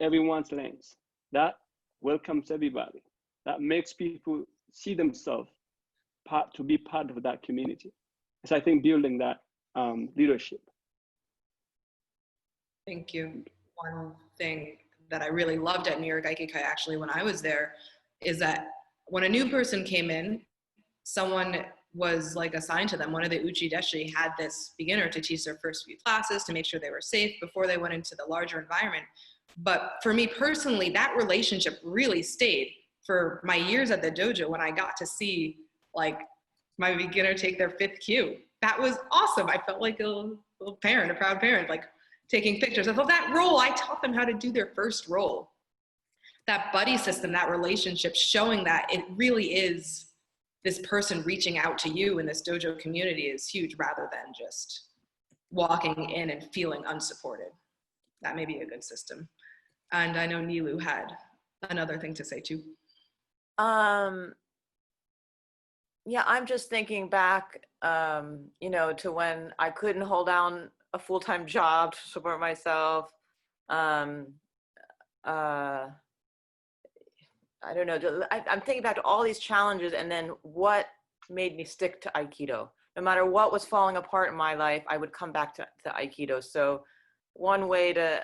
everyone's lens that welcomes everybody, that makes people see themselves to be part of that community. So I think building that leadership. Thank you. One thing that I really loved at New York Aikikai actually when I was there is that when a new person came in, someone was like assigned to them. One of the uchi deshi had this beginner to teach their first few classes to make sure they were safe before they went into the larger environment. But for me personally, that relationship really stayed for my years at the dojo when I got to see like my beginner take their 5th kyu. That was awesome. I felt like a little parent, a proud parent, like taking pictures. I thought that role, I taught them how to do their first role. That buddy system, that relationship, showing that it really is this person reaching out to you in this dojo community is huge rather than just walking in and feeling unsupported. That may be a good system. And I know Neilu had another thing to say too. Yeah, I'm just thinking back, to when I couldn't hold down a full-time job to support myself. I don't know. I'm thinking back to all these challenges and then what made me stick to Aikido. No matter what was falling apart in my life, I would come back to Aikido. So one way to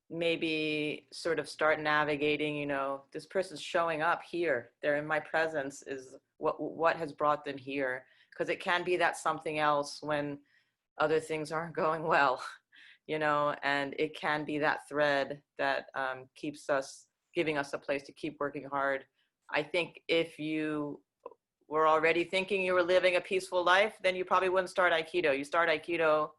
maybe sort of start navigating, this person's showing up here, they're in my presence, is what has brought them here. Because it can be that something else when other things aren't going well. And it can be that thread that keeps us, giving us a place to keep working hard. I think if you were already thinking you were living a peaceful life, then you probably wouldn't start Aikido. You start Aikido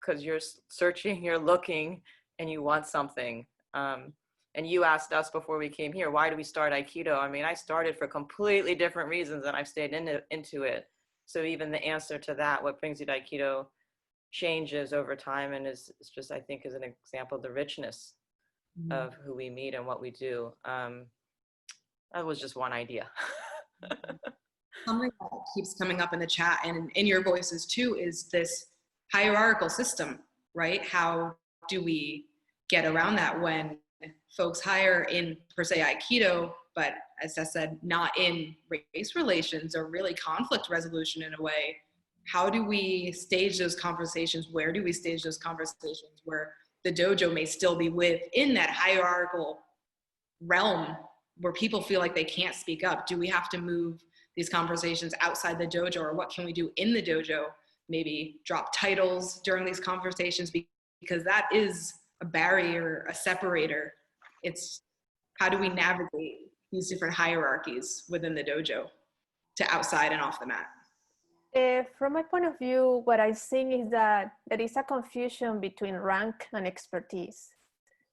because you're searching, you're looking, and you want something. And you asked us before we came here, why do we start Aikido? I mean, I started for completely different reasons and I've stayed into it. So even the answer to that, what brings you to Aikido, changes over time, and is just, I think, is an example of the richness of who we meet and what we do. That was just one idea. Something that keeps coming up in the chat and in your voices too is this hierarchical system, right? How do we get around that when folks hire in, per se, Aikido, but as I said, not in race relations or really conflict resolution in a way? How do we stage those conversations? Where do we stage those conversations where the dojo may still be within that hierarchical realm where people feel like they can't speak up? Do we have to move these conversations outside the dojo, or what can we do in the dojo? Maybe drop titles during these conversations, because that is a barrier, a separator. It's how do we navigate these different hierarchies within the dojo to outside and off the mat? From my point of view, what I think is that there is a confusion between rank and expertise.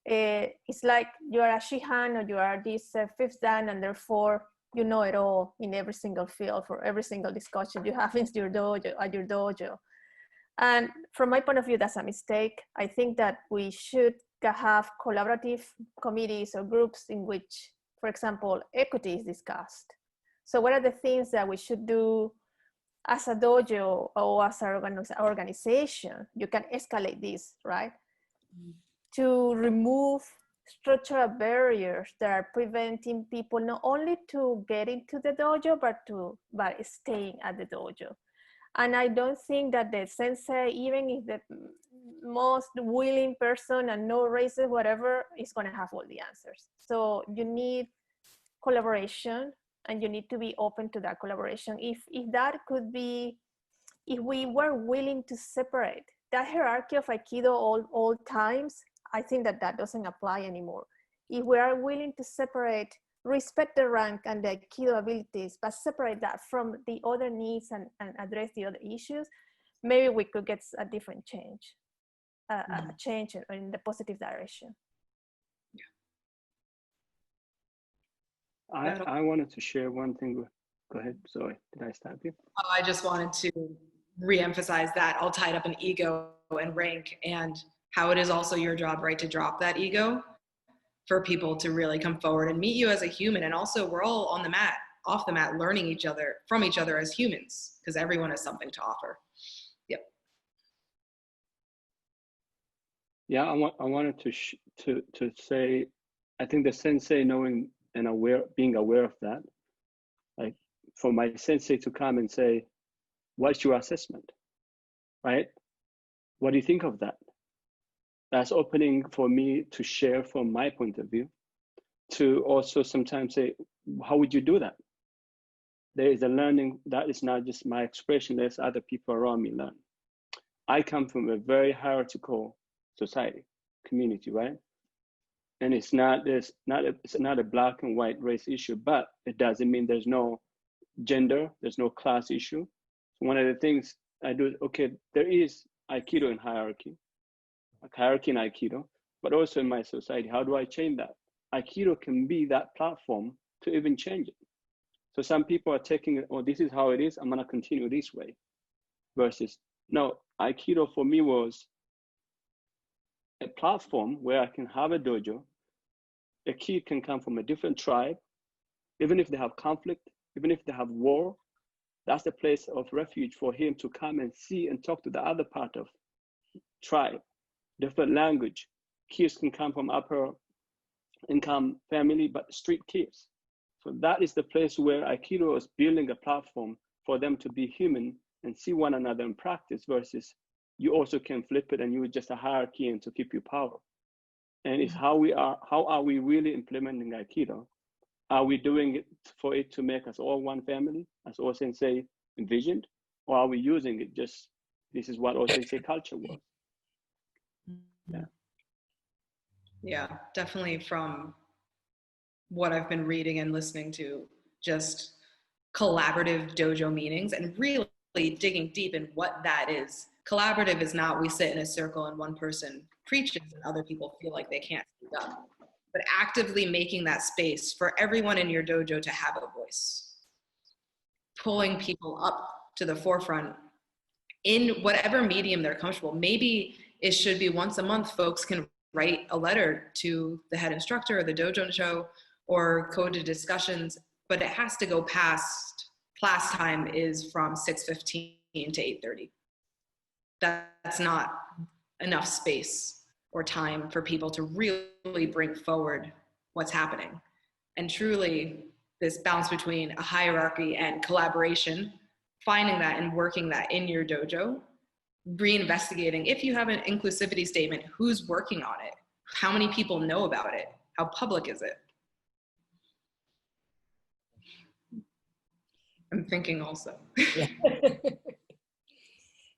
It's like you are a Shihan or you are this 5th dan, and therefore you know it all in every single field for every single discussion you have in your dojo. And from my point of view, that's a mistake. I think that we should have collaborative committees or groups in which, for example, equity is discussed. So what are the things that we should do as a dojo or as an organization? You can escalate this, right? To remove structural barriers that are preventing people not only to get into the dojo, but staying at the dojo. And I don't think that the sensei, even if the most willing person and no races, whatever, is going to have all the answers. So you need collaboration, and you need to be open to that collaboration. If that could be, if we were willing to separate that hierarchy of Aikido all times, I think that doesn't apply anymore. If we are willing to separate, respect the rank and the Aikido abilities, but separate that from the other needs and address the other issues, maybe we could get a different change, a change in the positive direction. I wanted to share one thing. Go ahead. Sorry, did I stop you? Oh, I just wanted to re-emphasize that all tied up in ego and rank, and how it is also your job, right, to drop that ego for people to really come forward and meet you as a human. And also, we're all on the mat, off the mat, learning from each other as humans, because everyone has something to offer. Yep. Yeah, I wanted to say, I think the sensei knowing and being aware of that, like for my sensei to come and say, what's your assessment, right? What do you think of that? That's opening for me to share from my point of view, to also sometimes say, how would you do that? There is a learning that is not just my expression, there's other people around me learn. I come from a very hierarchical society, community, right? And it's not a black and white race issue, but it doesn't mean there's no gender, there's no class issue. So one of the things I do, okay, there is Aikido in hierarchy, like hierarchy in Aikido, but also in my society. How do I change that? Aikido can be that platform to even change it. So some people are taking it, oh, this is how it is, I'm gonna continue this way. Versus, no, Aikido for me was a platform where I can have a dojo. A kid can come from a different tribe, even if they have conflict, even if they have war, that's the place of refuge for him to come and see and talk to the other part of tribe, different language. Kids can come from upper income family, but street kids. So that is the place where Aikido is building a platform for them to be human and see one another in practice, versus you also can flip it and use just a hierarchy and to keep your power. And it's how are we really implementing Aikido? Are we doing it for it to make us all one family, as all Sensei envisioned? Or are we using it just, this is what all Sensei culture was? Yeah. Yeah, definitely from what I've been reading and listening to, just collaborative dojo meetings and really digging deep in what that is. Collaborative is not we sit in a circle and one person preaches and other people feel like they can't speak up, but actively making that space for everyone in your dojo to have a voice, pulling people up to the forefront in whatever medium they're comfortable. Maybe it should be once a month, folks can write a letter to the head instructor or the dojo show or coded discussions, but it has to go past, class time is from 6:15 to 8:30. That's not enough space or time for people to really bring forward what's happening. And truly, this balance between a hierarchy and collaboration, finding that and working that in your dojo, reinvestigating, if you have an inclusivity statement, who's working on it? How many people know about it? How public is it? I'm thinking also. Yeah.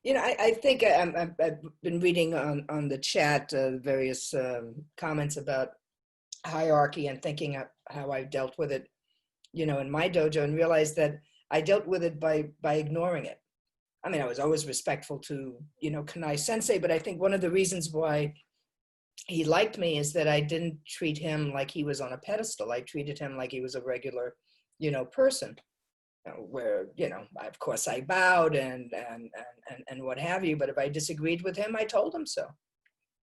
You know, I think I've been reading on the chat various comments about hierarchy and thinking of how I dealt with it, you know, in my dojo, and realized that I dealt with it by ignoring it. I mean, I was always respectful to, you know, Kanai Sensei, but I think one of the reasons why he liked me is that I didn't treat him like he was on a pedestal. I treated him like he was a regular, you know, person. Where, you know, of course I bowed and what have you, but if I disagreed with him, I told him so.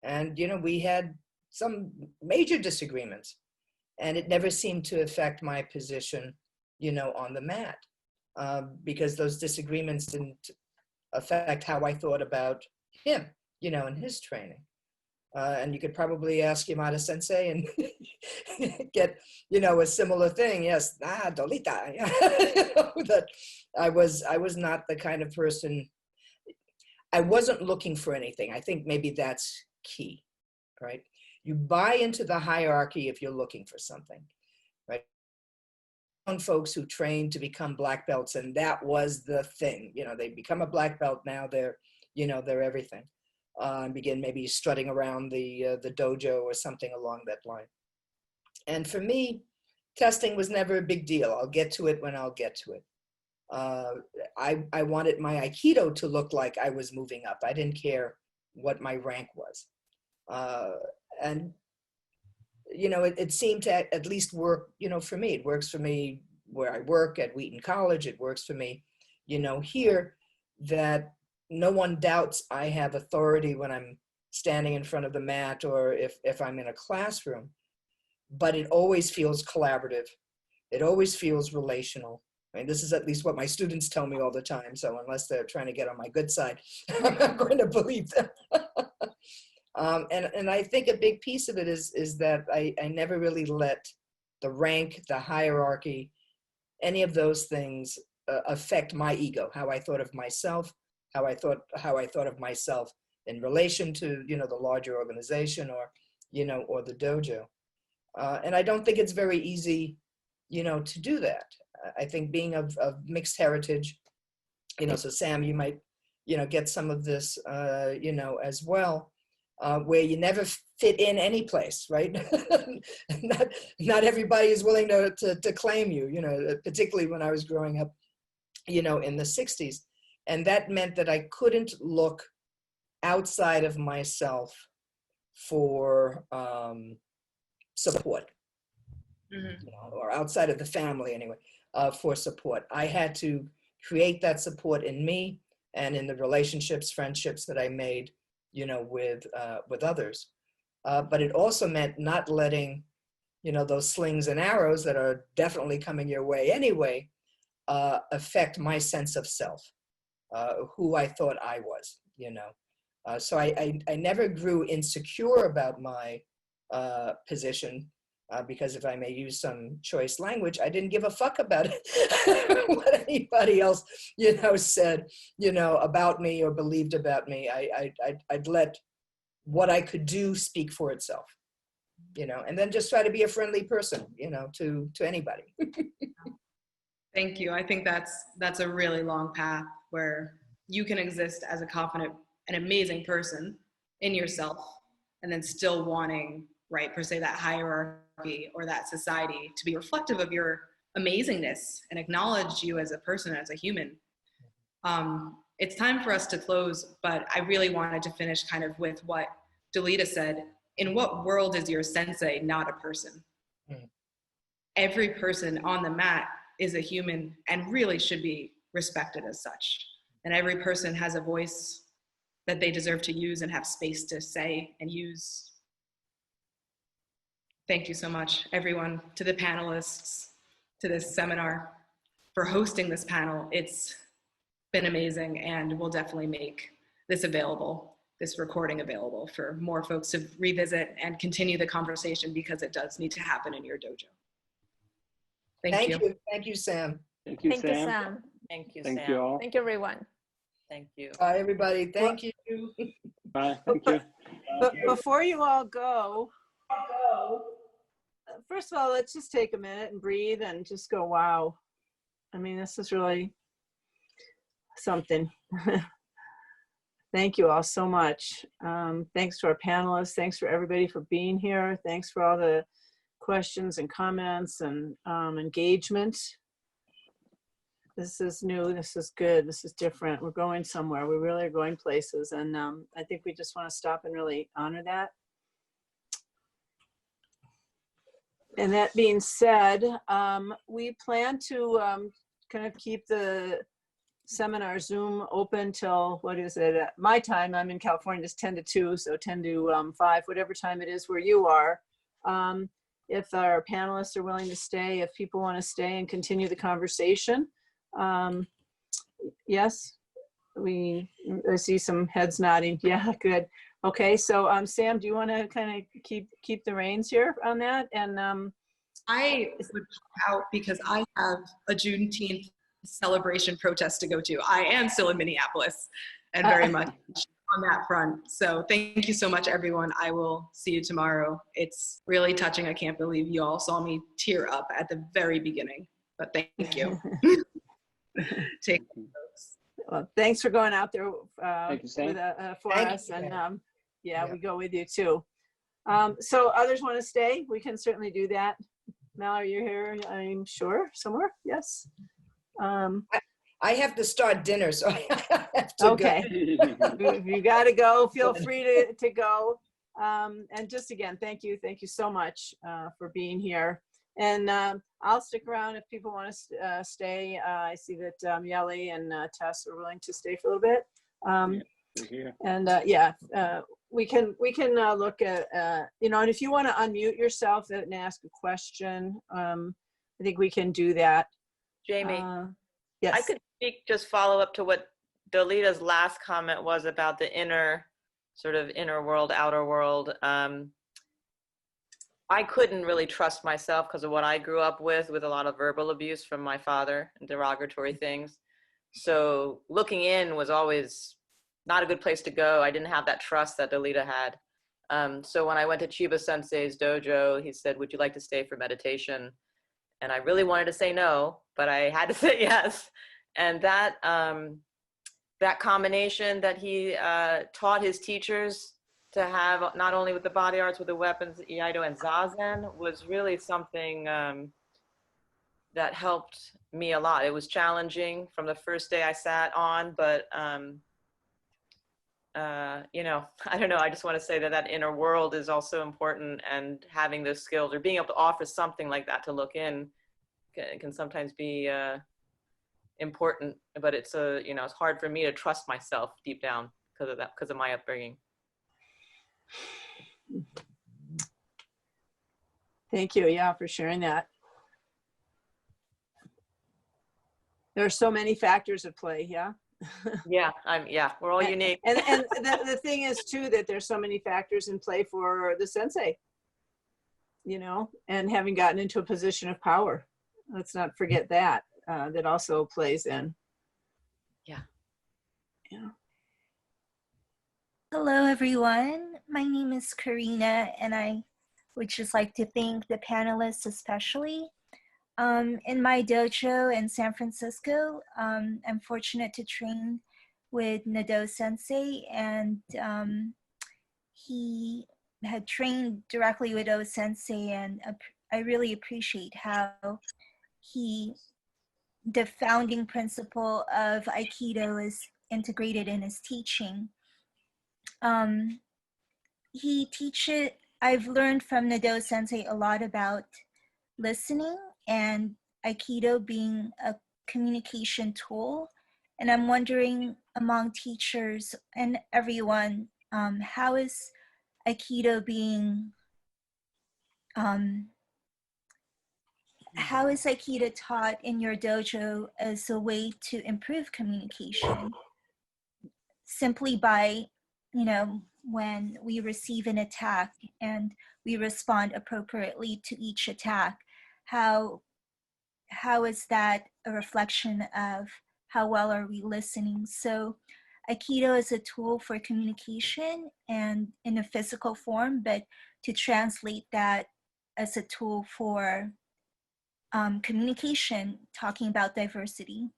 And, you know, we had some major disagreements, and it never seemed to affect my position, you know, on the mat, because those disagreements didn't affect how I thought about him, you know, and his training. And you could probably ask Yamada Sensei and get, you know, a similar thing. Yes, Dolita. That I was not the kind of person, I wasn't looking for anything. I think maybe that's key, right? You buy into the hierarchy if you're looking for something, right? Folks who trained to become black belts, and that was the thing. You know, they become a black belt, now they're, you know, they're everything. And begin maybe strutting around the dojo or something along that line. And for me, testing was never a big deal. I'll get to it when I'll get to it. I wanted my Aikido to look like I was moving up. I didn't care what my rank was. And, you know, it seemed to at least work, you know, for me. It works for me where I work at Wheaton College. It works for me, you know, here, that no one doubts I have authority when I'm standing in front of the mat or if I'm in a classroom, but it always feels collaborative. It always feels relational. I mean, this is at least what my students tell me all the time. So unless they're trying to get on my good side, I'm not going to believe them. And I think a big piece of it is that I never really let the rank, the hierarchy, any of those things affect my ego, how I thought of myself, how I thought of myself in relation to, you know, the larger organization or, you know, or the dojo. And I don't think it's very easy, you know, to do that. I think being of mixed heritage, you know, so Sam, you might, you know, get some of this, you know, as well, where you never fit in any place, right? not everybody is willing to claim you, you know, particularly when I was growing up, you know, in the 60s. And that meant that I couldn't look outside of myself for support, you know, or outside of the family anyway, for support. I had to create that support in me and in the relationships, friendships that I made, you know, with others. But it also meant not letting, you know, those slings and arrows that are definitely coming your way anyway, affect my sense of self. Who I thought I was, you know. So I never grew insecure about my position, because if I may use some choice language, I didn't give a fuck about it, what anybody else, you know, said, you know, about me or believed about me. I'd let what I could do speak for itself, you know, and then just try to be a friendly person, you know, to anybody. Thank you. I think that's a really long path where you can exist as a confident and amazing person in yourself and then still wanting, right, per se, that hierarchy or that society to be reflective of your amazingness and acknowledge you as a person, as a human. It's time for us to close, but I really wanted to finish kind of with what Dolita said. In what world is your sensei not a person? Every person on the mat is a human and really should be respected as such. And every person has a voice that they deserve to use and have space to say and use. Thank you so much, everyone, to the panelists, to this seminar, for hosting this panel. It's been amazing, and we'll definitely make this available, this recording available for more folks to revisit and continue the conversation, because it does need to happen in your dojo. Thank you. Thank you, Sam. Thank you, Thank you, Sam. Thank you, Thank Sam. you all. Thank you, everyone. Thank you. Bye, everybody. Thank you. Bye. Thank you. But before you all go, first of all, let's just take a minute and breathe and just go, wow. I mean, this is really something. Thank you all so much. Thanks to our panelists. Thanks for everybody for being here. Thanks for all the questions and comments and engagement. This is new, this is good, this is different. We're going somewhere. We really are going places. And I think we just want to stop and really honor that. And that being said, we plan to kind of keep the seminar Zoom open till, what is it? At my time, I'm in California, it's 10 to 2, so 10 to 5, whatever time it is where you are. If our panelists are willing to stay, if people want to stay and continue the conversation. Yes, I see some heads nodding. Yeah, good. Okay, so Sam, do you want to kind of keep the reins here on that? And I would pop out because I have a Juneteenth celebration protest to go to. I am still in Minneapolis and very much on that front. So thank you so much, everyone. I will see you tomorrow. It's really touching. I can't believe you all saw me tear up at the very beginning, but thank you. Take care, folks. well, thanks for going out there Thank you, Sam. for Thank us. you. And yeah, Yeah. we go with you too. So others want to stay? We can certainly do that. Mal, are you here? I'm sure somewhere. Yes. I have to start dinner, so I have to Okay. If you got to go, feel free to go. And just again, thank you so much for being here. And I'll stick around if people want to stay. I see that Yeli and Tess are willing to stay for a little bit. And yeah, we can look at and if you want to unmute yourself and ask a question, I think we can do that. Jamie, Yes. I could just follow up to what Dolita's last comment was about the inner world, outer world. I couldn't really trust myself because of what I grew up with a lot of verbal abuse from my father and derogatory things. So looking in was always not a good place to go. I didn't have that trust that Dolita had. So when I went to Chiba Sensei's dojo, he said, "Would you like to stay for meditation?" And I really wanted to say no, but I had to say yes. And that that combination that he taught his teachers to have, not only with the body arts, with the weapons, Iaido and Zazen, was really something that helped me a lot. It was challenging from the first day I sat on, but I don't know. I just want to say that inner world is also important, and having those skills or being able to offer something like that to look in can sometimes be important. But it's it's hard for me to trust myself deep down because of my upbringing. Thank you. Yeah, for sharing that. There are so many factors at play. Yeah. Yeah, we're all unique. And the thing is too, that there's so many factors in play for the sensei, and having gotten into a position of power. Let's not forget that, that also plays in. Yeah. Yeah. Hello, everyone. My name is Karina, and I would just like to thank the panelists especially. In my dojo in San Francisco, I'm fortunate to train with Nado Sensei, and he had trained directly with O Sensei, and I really appreciate how the founding principle of Aikido is integrated in his teaching. I've learned from Nado Sensei a lot about listening and Aikido being a communication tool. And I'm wondering, among teachers and everyone, how is Aikido being, how is Aikido taught in your dojo as a way to improve communication? Simply by, when we receive an attack and we respond appropriately to each attack, how is that a reflection of how well are we listening? So Aikido is a tool for communication and in a physical form, but to translate that as a tool for communication, talking about diversity.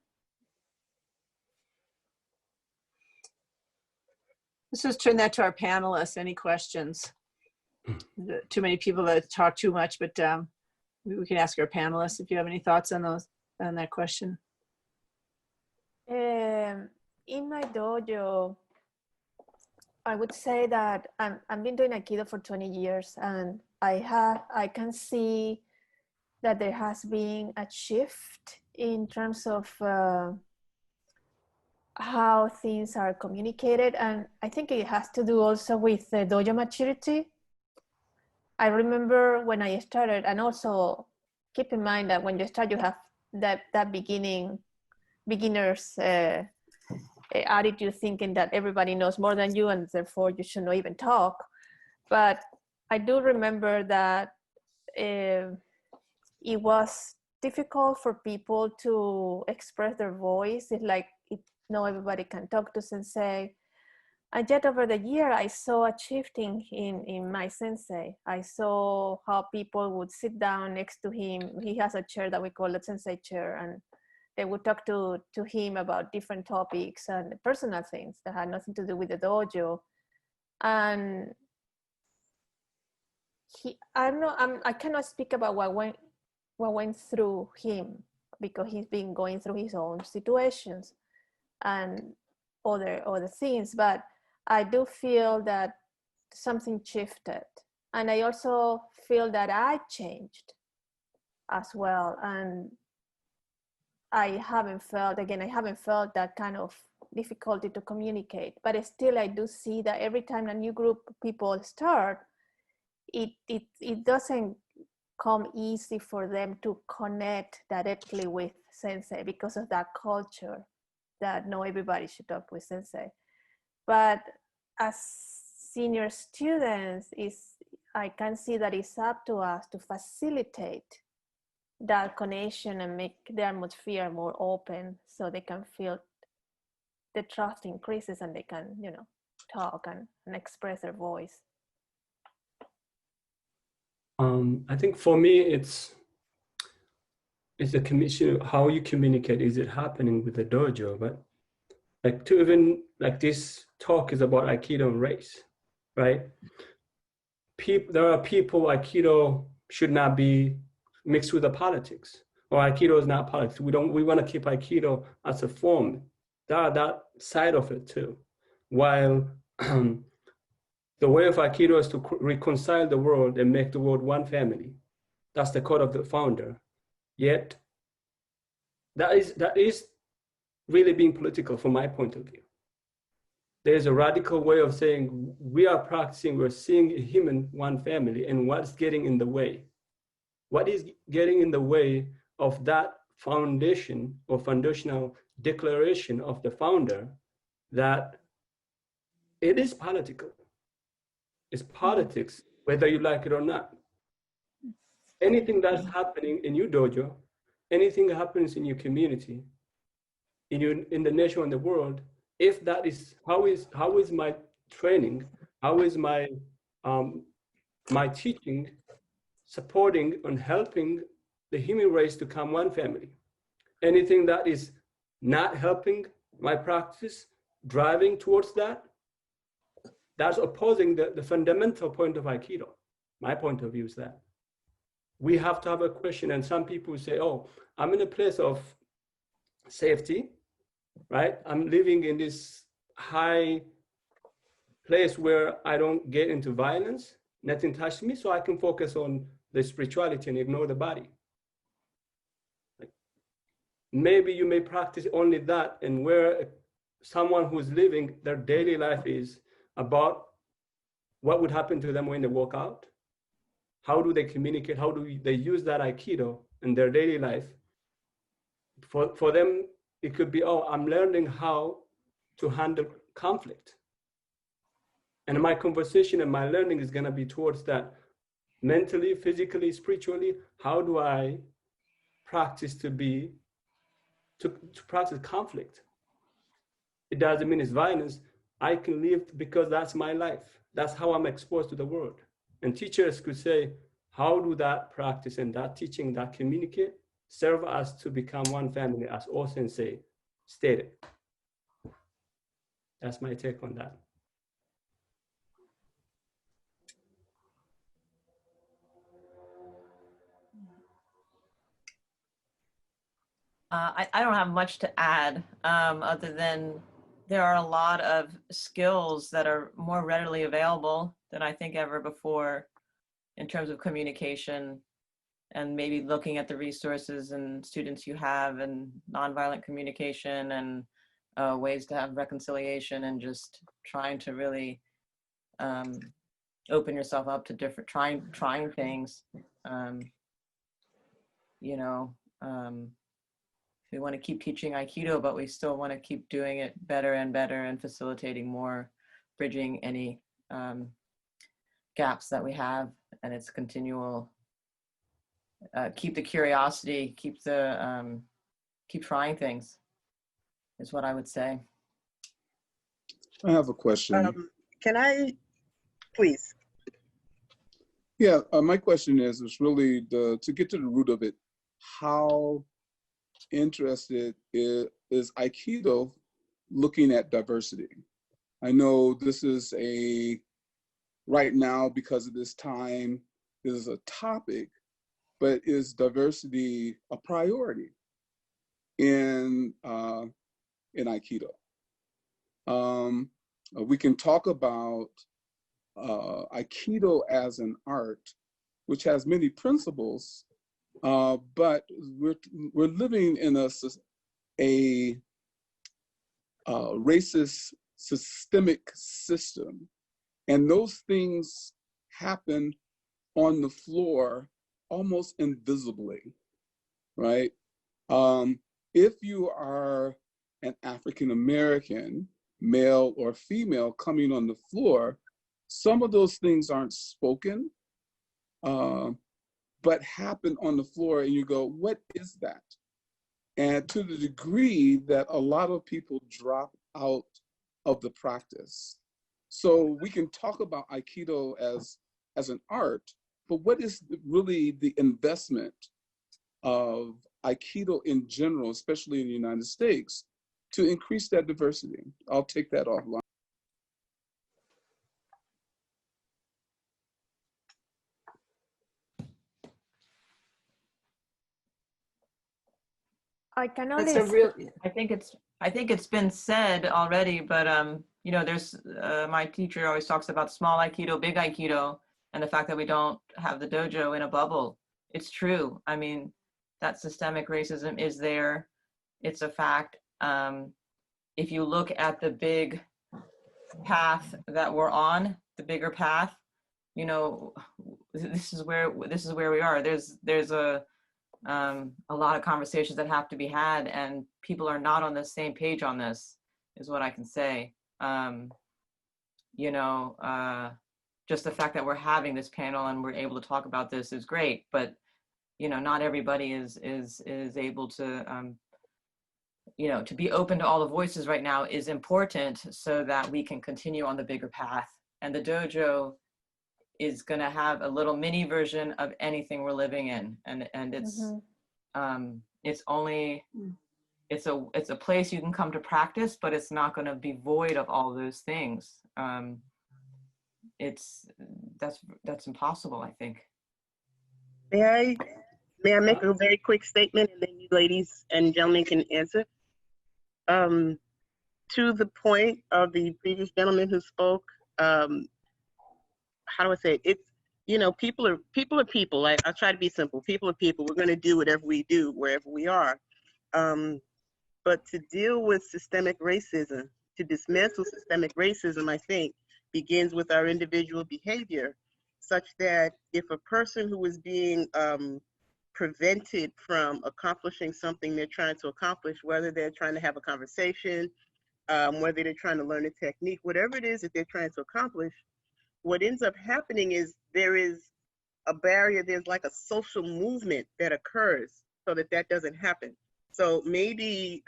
Let's just turn that to our panelists. Any questions? Too many people that talk too much, but we can ask our panelists if you have any thoughts on that question. In my dojo, I would say that I've been doing Aikido for 20 years, and I can see that there has been a shift in terms of how things are communicated, and I think it has to do also with the dojo maturity. I remember when I started, and also keep in mind that when you start, you have that beginner's attitude, thinking that everybody knows more than you and therefore you should not even talk. But I do remember that it was difficult for people to express their voice. It's like, not everybody can talk to Sensei. And yet over the year, I saw a shifting in my Sensei. I saw how people would sit down next to him. He has a chair that we call the Sensei chair, and they would talk to him about different topics and personal things that had nothing to do with the dojo. And I cannot speak about what went through him, because he's been going through his own situations and other things, but I do feel that something shifted. And I also feel that I changed as well. And I haven't felt that kind of difficulty to communicate, but still I do see that every time a new group of people start, it doesn't come easy for them to connect directly with Sensei because of that culture that not everybody should talk with Sensei. But as senior students, I can see that it's up to us to facilitate that connection and make the atmosphere more open, so they can feel the trust increases and they can, talk and express their voice. I think for me, it's a commission. How you communicate, is it happening with the dojo? But like, to even like, this talk is about Aikido and race, right? There are people, Aikido should not be mixed with the politics, or Aikido is not politics. We want to keep Aikido as a form. That side of it too. While the way of Aikido is to reconcile the world and make the world one family. That's the code of the founder. Yet, that is really being political from my point of view. There's a radical way of saying we're seeing a human one family, and what's getting in the way? What is getting in the way of that foundation or foundational declaration of the founder, that it is political? It's politics, whether you like it or not. Anything that's happening in your dojo, anything that happens in your community, in the nation and the world, if that is, how is my training, how is my my teaching supporting and helping the human race to become one family? Anything that is not helping my practice, driving towards that, that's opposing the fundamental point of Aikido. My point of view is that we have to have a question. And some people say, oh, I'm in a place of safety, right? I'm living in this high place where I don't get into violence, nothing touches me, so I can focus on the spirituality and ignore the body. Like, maybe you may practice only that, and where someone who's living their daily life is about what would happen to them when they walk out. How do they communicate? How do they use that Aikido in their daily life? For them, it could be, oh, I'm learning how to handle conflict. And my conversation and my learning is going to be towards that, mentally, physically, spiritually. How do I practice to practice conflict? It doesn't mean it's violence. I can live because that's my life. That's how I'm exposed to the world. And teachers could say, how do that practice and that teaching, that communicate, serve us to become one family, as O Sensei stated? That's my take on that. I don't have much to add, other than there are a lot of skills that are more readily available than I think ever before in terms of communication, and maybe looking at the resources and students you have, and nonviolent communication, and ways to have reconciliation, and just trying to really open yourself up to different, trying things, We want to keep teaching Aikido, but we still want to keep doing it better and better and facilitating more, bridging any gaps that we have. And it's continual, keep the curiosity, keep trying things is what I would say. I have a question. Can I, please? Yeah, my question is really to get to the root of it. How interested is Aikido looking at diversity? I know this is right now, because of this time, this is a topic, but is diversity a priority in Aikido? We can talk about Aikido as an art, which has many principles, but we're living in a racist systemic system, and those things happen on the floor almost invisibly, right? If you are an African American, male or female, coming on the floor, some of those things aren't spoken, but happen on the floor, and you go, what is that? And to the degree that a lot of people drop out of the practice. So we can talk about Aikido as an art, but what is really the investment of Aikido in general, especially in the United States, to increase that diversity? I'll take that offline. I can That's only a real, I think it's been said already, but you know, there's my teacher always talks about small Aikido, big Aikido, and the fact that we don't have the dojo in a bubble. It's true. I mean, that systemic racism is there. It's a fact. If you look at the big path that we're on, the bigger path, you know, this is where we are. There's a lot of conversations that have to be had, and people are not on the same page on this, is what I can say. You know, just the fact that we're having this panel and we're able to talk about this is great, but you know, not everybody is able to, you know, to be open to all the voices right now is important so that we can continue on the bigger path. And the dojo is going to have a little mini version of anything we're living in, and it's it's only it's a place you can come to practice, but it's not going to be void of all those things. That's impossible, I think. May I make a very quick statement, and then you ladies and gentlemen can answer? To the point of the previous gentleman who spoke, how do I say it? It's, you know, people are people. I try to be simple. People are people. We're going to do whatever we do wherever we are. But to deal with systemic racism, to dismantle systemic racism, I think, begins with our individual behavior, such that if a person who is being prevented from accomplishing something they're trying to accomplish, whether they're trying to have a conversation, whether they're trying to learn a technique, whatever it is that they're trying to accomplish, what ends up happening is there is a barrier, there's like a social movement that occurs so that that doesn't happen. So maybe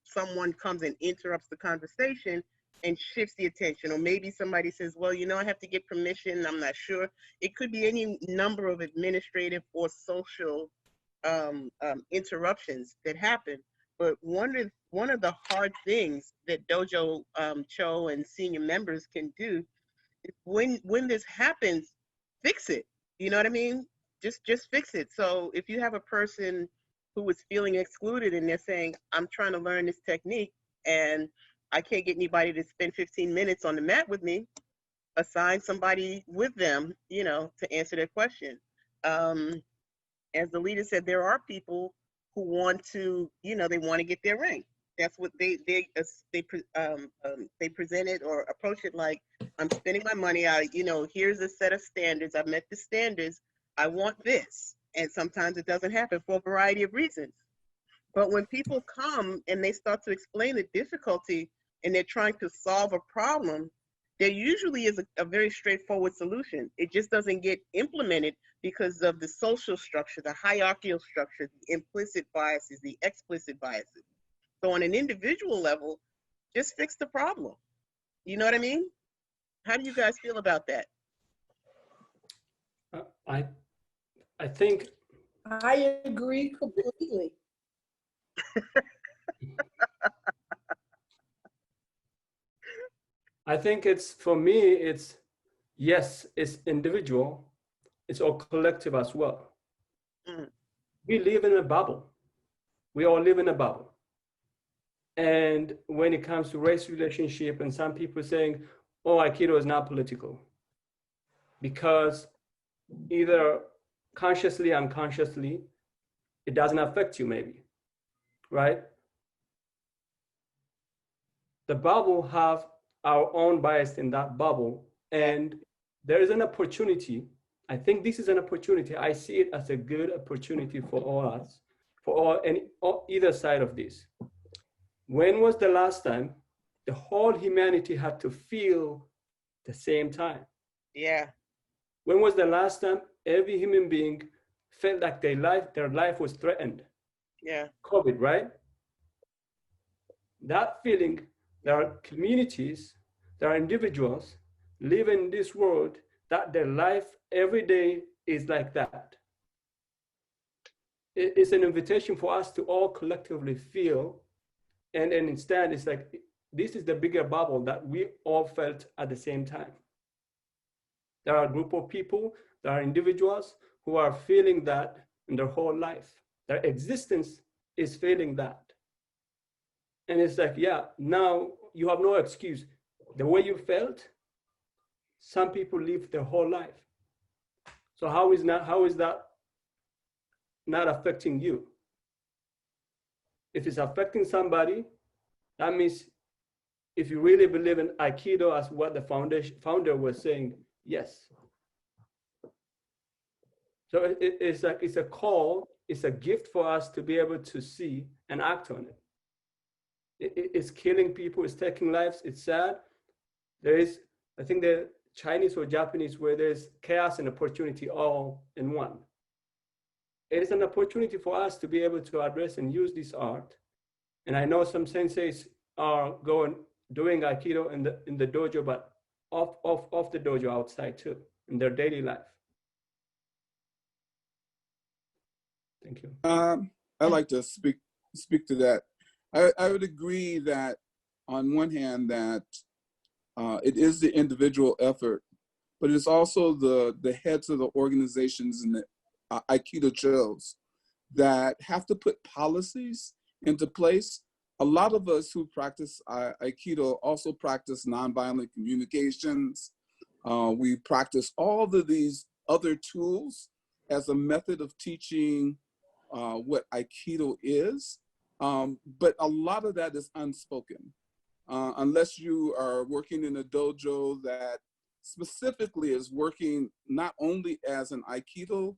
someone comes and interrupts the conversation and shifts the attention, or maybe somebody says, well, you know, I have to get permission, I'm not sure. It could be any number of administrative or social interruptions that happen. But one of the hard things that Dojo Cho and senior members can do is when this happens, fix it. You know what I mean? Just fix it. So if you have a person who is feeling excluded and they're saying, I'm trying to learn this technique and I can't get anybody to spend 15 minutes on the mat with me, assign somebody with them, you know, to answer their question. As the leader said, there are people who want to, you know, they want to get their rank. That's what they present it or approach it like, I'm spending my money out, you know, here's a set of standards. I've met the standards. I want this. And sometimes it doesn't happen for a variety of reasons. But when people come and they start to explain the difficulty and they're trying to solve a problem, there usually is a very straightforward solution. It just doesn't get implemented because of the social structure, the hierarchical structure, the implicit biases, the explicit biases. So on an individual level, just fix the problem. You know what I mean? How do you guys feel about that? I think I agree completely. I think it's, for me, it's, yes, it's individual, it's all collective as well. Mm. We live in a bubble. We all live in a bubble. And when it comes to race relationship, and some people saying, oh, Aikido is not political, because either consciously, unconsciously, it doesn't affect you maybe, right? The bubble have our own bias in that bubble, and there is an opportunity. I think this is an opportunity. I see it as a good opportunity for all us, for all either side of this. When was the last time the whole humanity had to feel the same time? Yeah. When was the last time every human being felt like their life was threatened? Yeah. COVID, right? That feeling, there are communities, there are individuals living in this world that their life every day is like that. It's an invitation for us to all collectively feel, and instead it's like, this is the bigger bubble that we all felt at the same time. There are a group of people, there are individuals who are feeling that in their whole life. Their existence is feeling that. And it's like, yeah, now you have no excuse. The way you felt, some people live their whole life. So how is that not affecting you? If it's affecting somebody, that means if you really believe in Aikido as what the founder was saying, yes. So it's a call, it's a gift for us to be able to see and act on it. It's killing people, it's taking lives, it's sad. There is, I think the Chinese or Japanese, where there's chaos and opportunity all in one. It is an opportunity for us to be able to address and use this art. And I know some senseis are doing Aikido in the dojo, but off the dojo outside too, in their daily life. Thank you. I'd like to speak to that. I would agree that on one hand that it is the individual effort, but it's also the heads of the organizations and the Aikido chos that have to put policies into place. A lot of us who practice Aikido also practice nonviolent communications. We practice all of these other tools as a method of teaching what Aikido is. But a lot of that is unspoken. Unless you are working in a dojo that specifically is working not only as an Aikido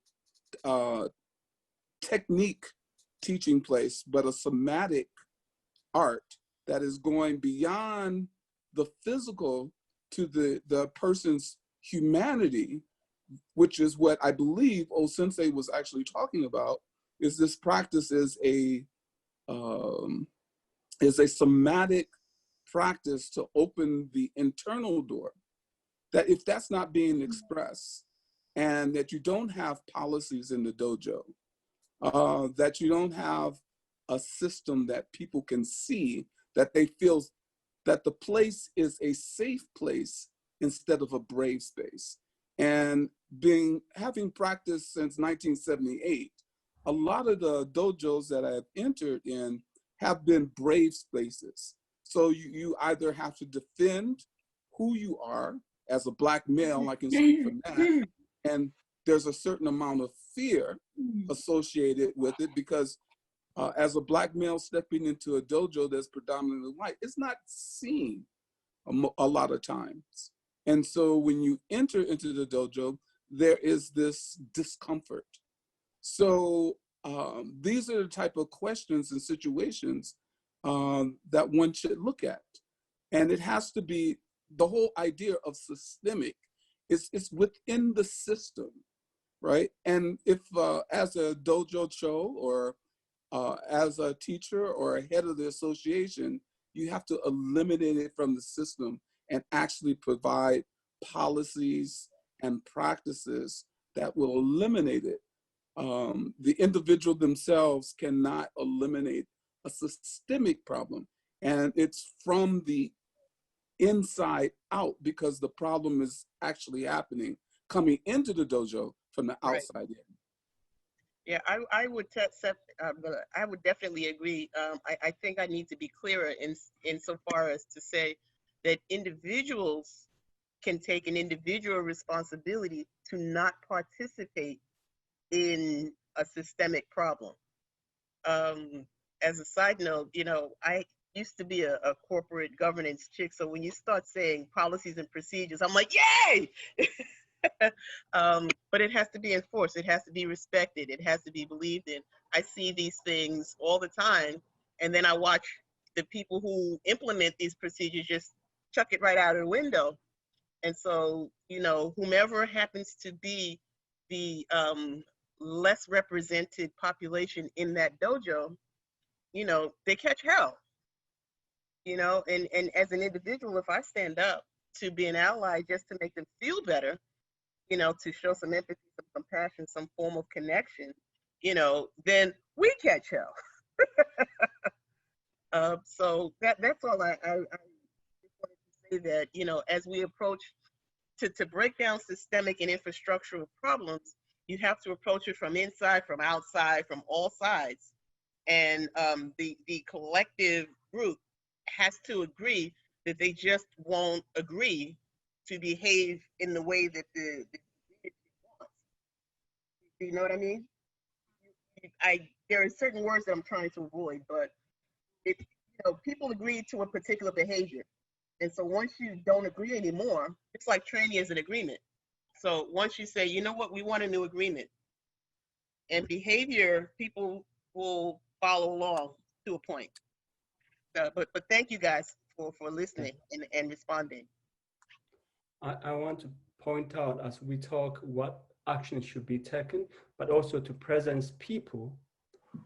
technique teaching place, but a somatic art that is going beyond the physical to the person's humanity, which is what I believe old Sensei was actually talking about, is this practice is a somatic practice to open the internal door. That if that's not being expressed, and that you don't have policies in the dojo, that you don't have a system that people can see, that they feel that the place is a safe place instead of a brave space. And having practiced since 1978, a lot of the dojos that I've entered in have been brave spaces. So you either have to defend who you are as a Black male, I can speak for that, and there's a certain amount of fear associated with it because as a Black male stepping into a dojo that's predominantly white, it's not seen a lot of times. And so when you enter into the dojo, there is this discomfort. So These are the type of questions and situations that one should look at. And it has to be, the whole idea of systemic is within the system, right? And if as a dojo cho or as a teacher or a head of the association, you have to eliminate it from the system and actually provide policies and practices that will eliminate it. The individual themselves cannot eliminate a systemic problem. And it's from the inside out, because the problem is actually happening coming into the dojo from the outside in. Yeah, I would I would definitely agree. I think I need to be clearer insofar as to say that individuals can take an individual responsibility to not participate in a systemic problem. As a side note, you know, I used to be a corporate governance chick, so when you start saying policies and procedures, I'm like, yay! But it has to be enforced. It has to be respected. It has to be believed in. I see these things all the time, and then I watch the people who implement these procedures just chuck it right out of the window. And so, you know, whomever happens to be the less represented population in that dojo, you know, they catch hell. You know, and as an individual, if I stand up to be an ally just to make them feel better, you know, to show some empathy, some compassion, some form of connection, you know, then we catch hell. So that's all I wanted to say, that, you know, as we approach to break down systemic and infrastructural problems, you have to approach it from inside, from outside, from all sides. And the collective group has to agree that they just won't agree to behave in the way that the community wants. Do you know what I mean? There are certain words that I'm trying to avoid, but if, you know, people agree to a particular behavior, and so once you don't agree anymore, it's like training as an agreement. So once you say, you know what, we want a new agreement, and behavior, people will follow along to a point. But thank you guys for listening and responding. I want to point out, as we talk, what actions should be taken, but also to present people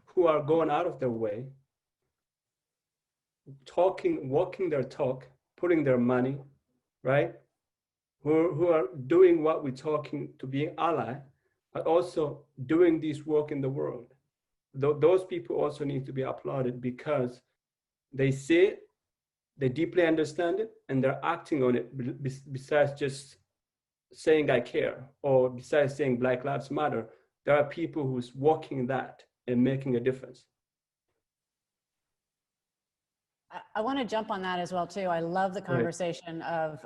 who are going out of their way, talking, walking their talk, putting their money, right? Who are doing what we're talking, to be an ally, but also doing this work in the world. Those people also need to be applauded, because they see it, they deeply understand it, and they're acting on it, besides just saying I care, or besides saying Black Lives Matter. There are people who's walking that and making a difference. I want to jump on that as well too. I love the conversation of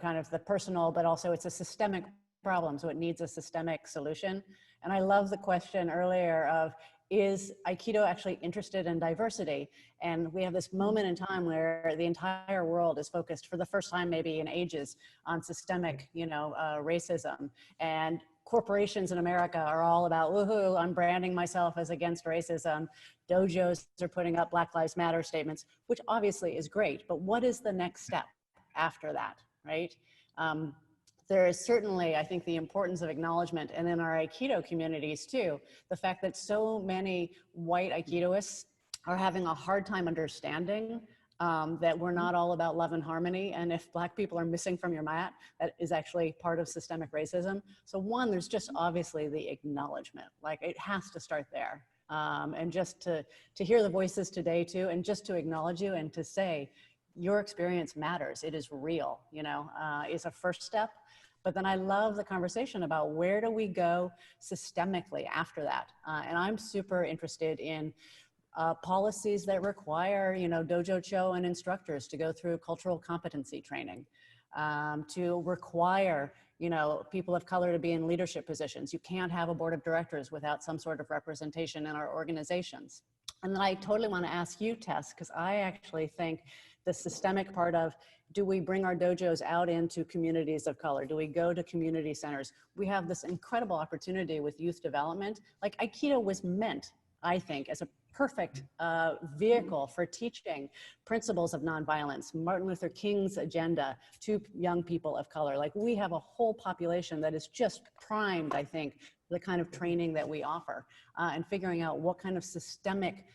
kind of the personal, but also it's a systemic problem, so it needs a systemic solution. And I love the question earlier of, is Aikido actually interested in diversity? And we have this moment in time where the entire world is focused, for the first time maybe in ages, on systemic, you know, racism. And corporations in America are all about, woohoo, I'm branding myself as against racism. Dojos are putting up Black Lives Matter statements, which obviously is great, but what is the next step after that, right? There is certainly, I think, the importance of acknowledgement, and in our Aikido communities too, the fact that so many white Aikidoists are having a hard time understanding that we're not all about love and harmony, and if Black people are missing from your mat, that is actually part of systemic racism. So one, there's just obviously the acknowledgement, like it has to start there. And just to hear the voices today too, and just to acknowledge you and to say, your experience matters, it is real, you know, is a first step. But then I love the conversation about where do we go systemically after that? And I'm super interested in policies that require, you know, dojo cho and instructors to go through cultural competency training, to require, you know, people of color to be in leadership positions. You can't have a board of directors without some sort of representation in our organizations. And then I totally want to ask you, Tess, because I actually think the systemic part of, do we bring our dojos out into communities of color? Do we go to community centers? We have this incredible opportunity with youth development. Like Aikido was meant, I think, as a perfect vehicle for teaching principles of nonviolence, Martin Luther King's agenda to young people of color. Like we have a whole population that is just primed, I think, for the kind of training that we offer and figuring out what kind of systemic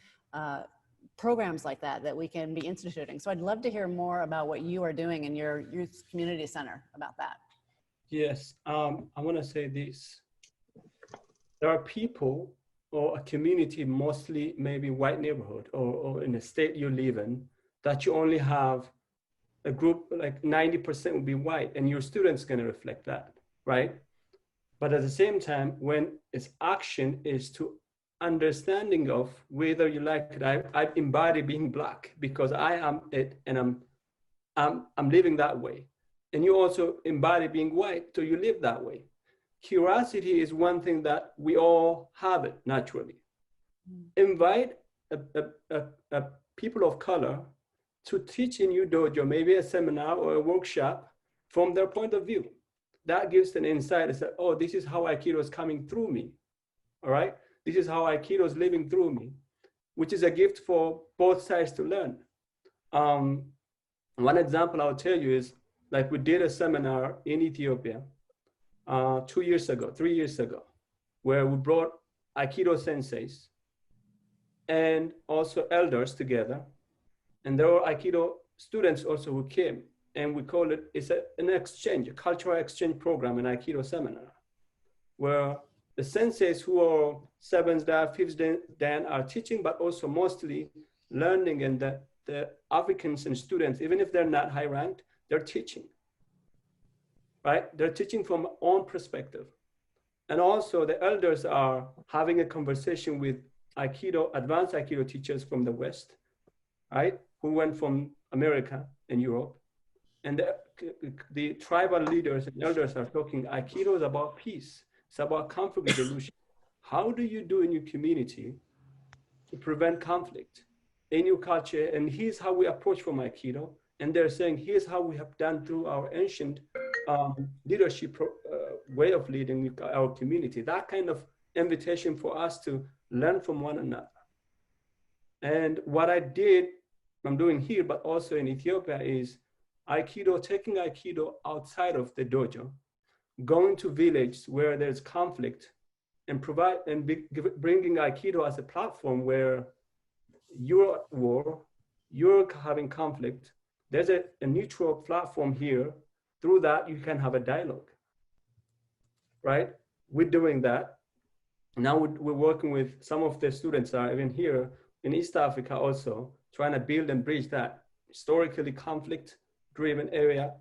programs like that we can be instituting. So I'd love to hear more about what you are doing in your youth community center about that. Yes, I want to say this. There are people or a community, mostly maybe white neighborhood or in a state you live in, that you only have a group like 90% will be white, and your students going to reflect that, right? But at the same time, when its action is to understanding of whether you like it, I embody being Black because I am it, and I'm living that way. And you also embody being white, so you live that way. Curiosity is one thing that we all have it naturally. Invite a people of color to teach in your dojo, maybe a seminar or a workshop from their point of view. That gives an insight and say, oh, this is how Aikido is coming through me, all right? This is how Aikido is living through me, which is a gift for both sides to learn. One example I'll tell you is, like we did a seminar in Ethiopia 3 years ago, where we brought Aikido senseis and also elders together. And there were Aikido students also who came, and we call it, it's an exchange, a cultural exchange program, an Aikido seminar, where the senseis who are 7th Dan, 5th Dan are teaching, but also mostly learning, and the Africans and students, even if they're not high ranked, they're teaching, right? They're teaching from own perspective. And also the elders are having a conversation with Aikido, advanced Aikido teachers from the West, right? Who went from America and Europe. And the tribal leaders and elders are talking, Aikido is about peace. It's about conflict resolution. How do you do in your community to prevent conflict in your culture? And here's how we approach from Aikido. And they're saying, here's how we have done through our ancient leadership way of leading our community. That kind of invitation for us to learn from one another. And what I'm doing here, but also in Ethiopia, is Aikido, taking Aikido outside of the dojo, going to villages where there's conflict, and bringing Aikido as a platform where you're at war, you're having conflict. There's a neutral platform here. Through that, you can have a dialogue, right? We're doing that. Now we're working with some of the students are even here in East Africa also, trying to build and bridge that historically conflict-driven area,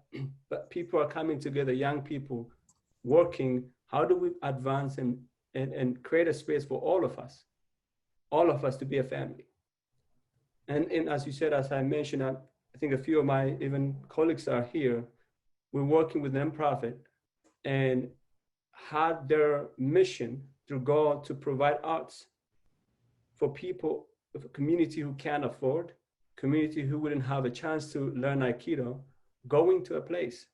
but people are coming together, young people, working, how do we advance and create a space for all of us to be a family. And as you said, as I mentioned, I think a few of my even colleagues are here. We're working with nonprofit and had their mission to go to provide arts for people of a community who can't afford, community who wouldn't have a chance to learn Aikido, going to a place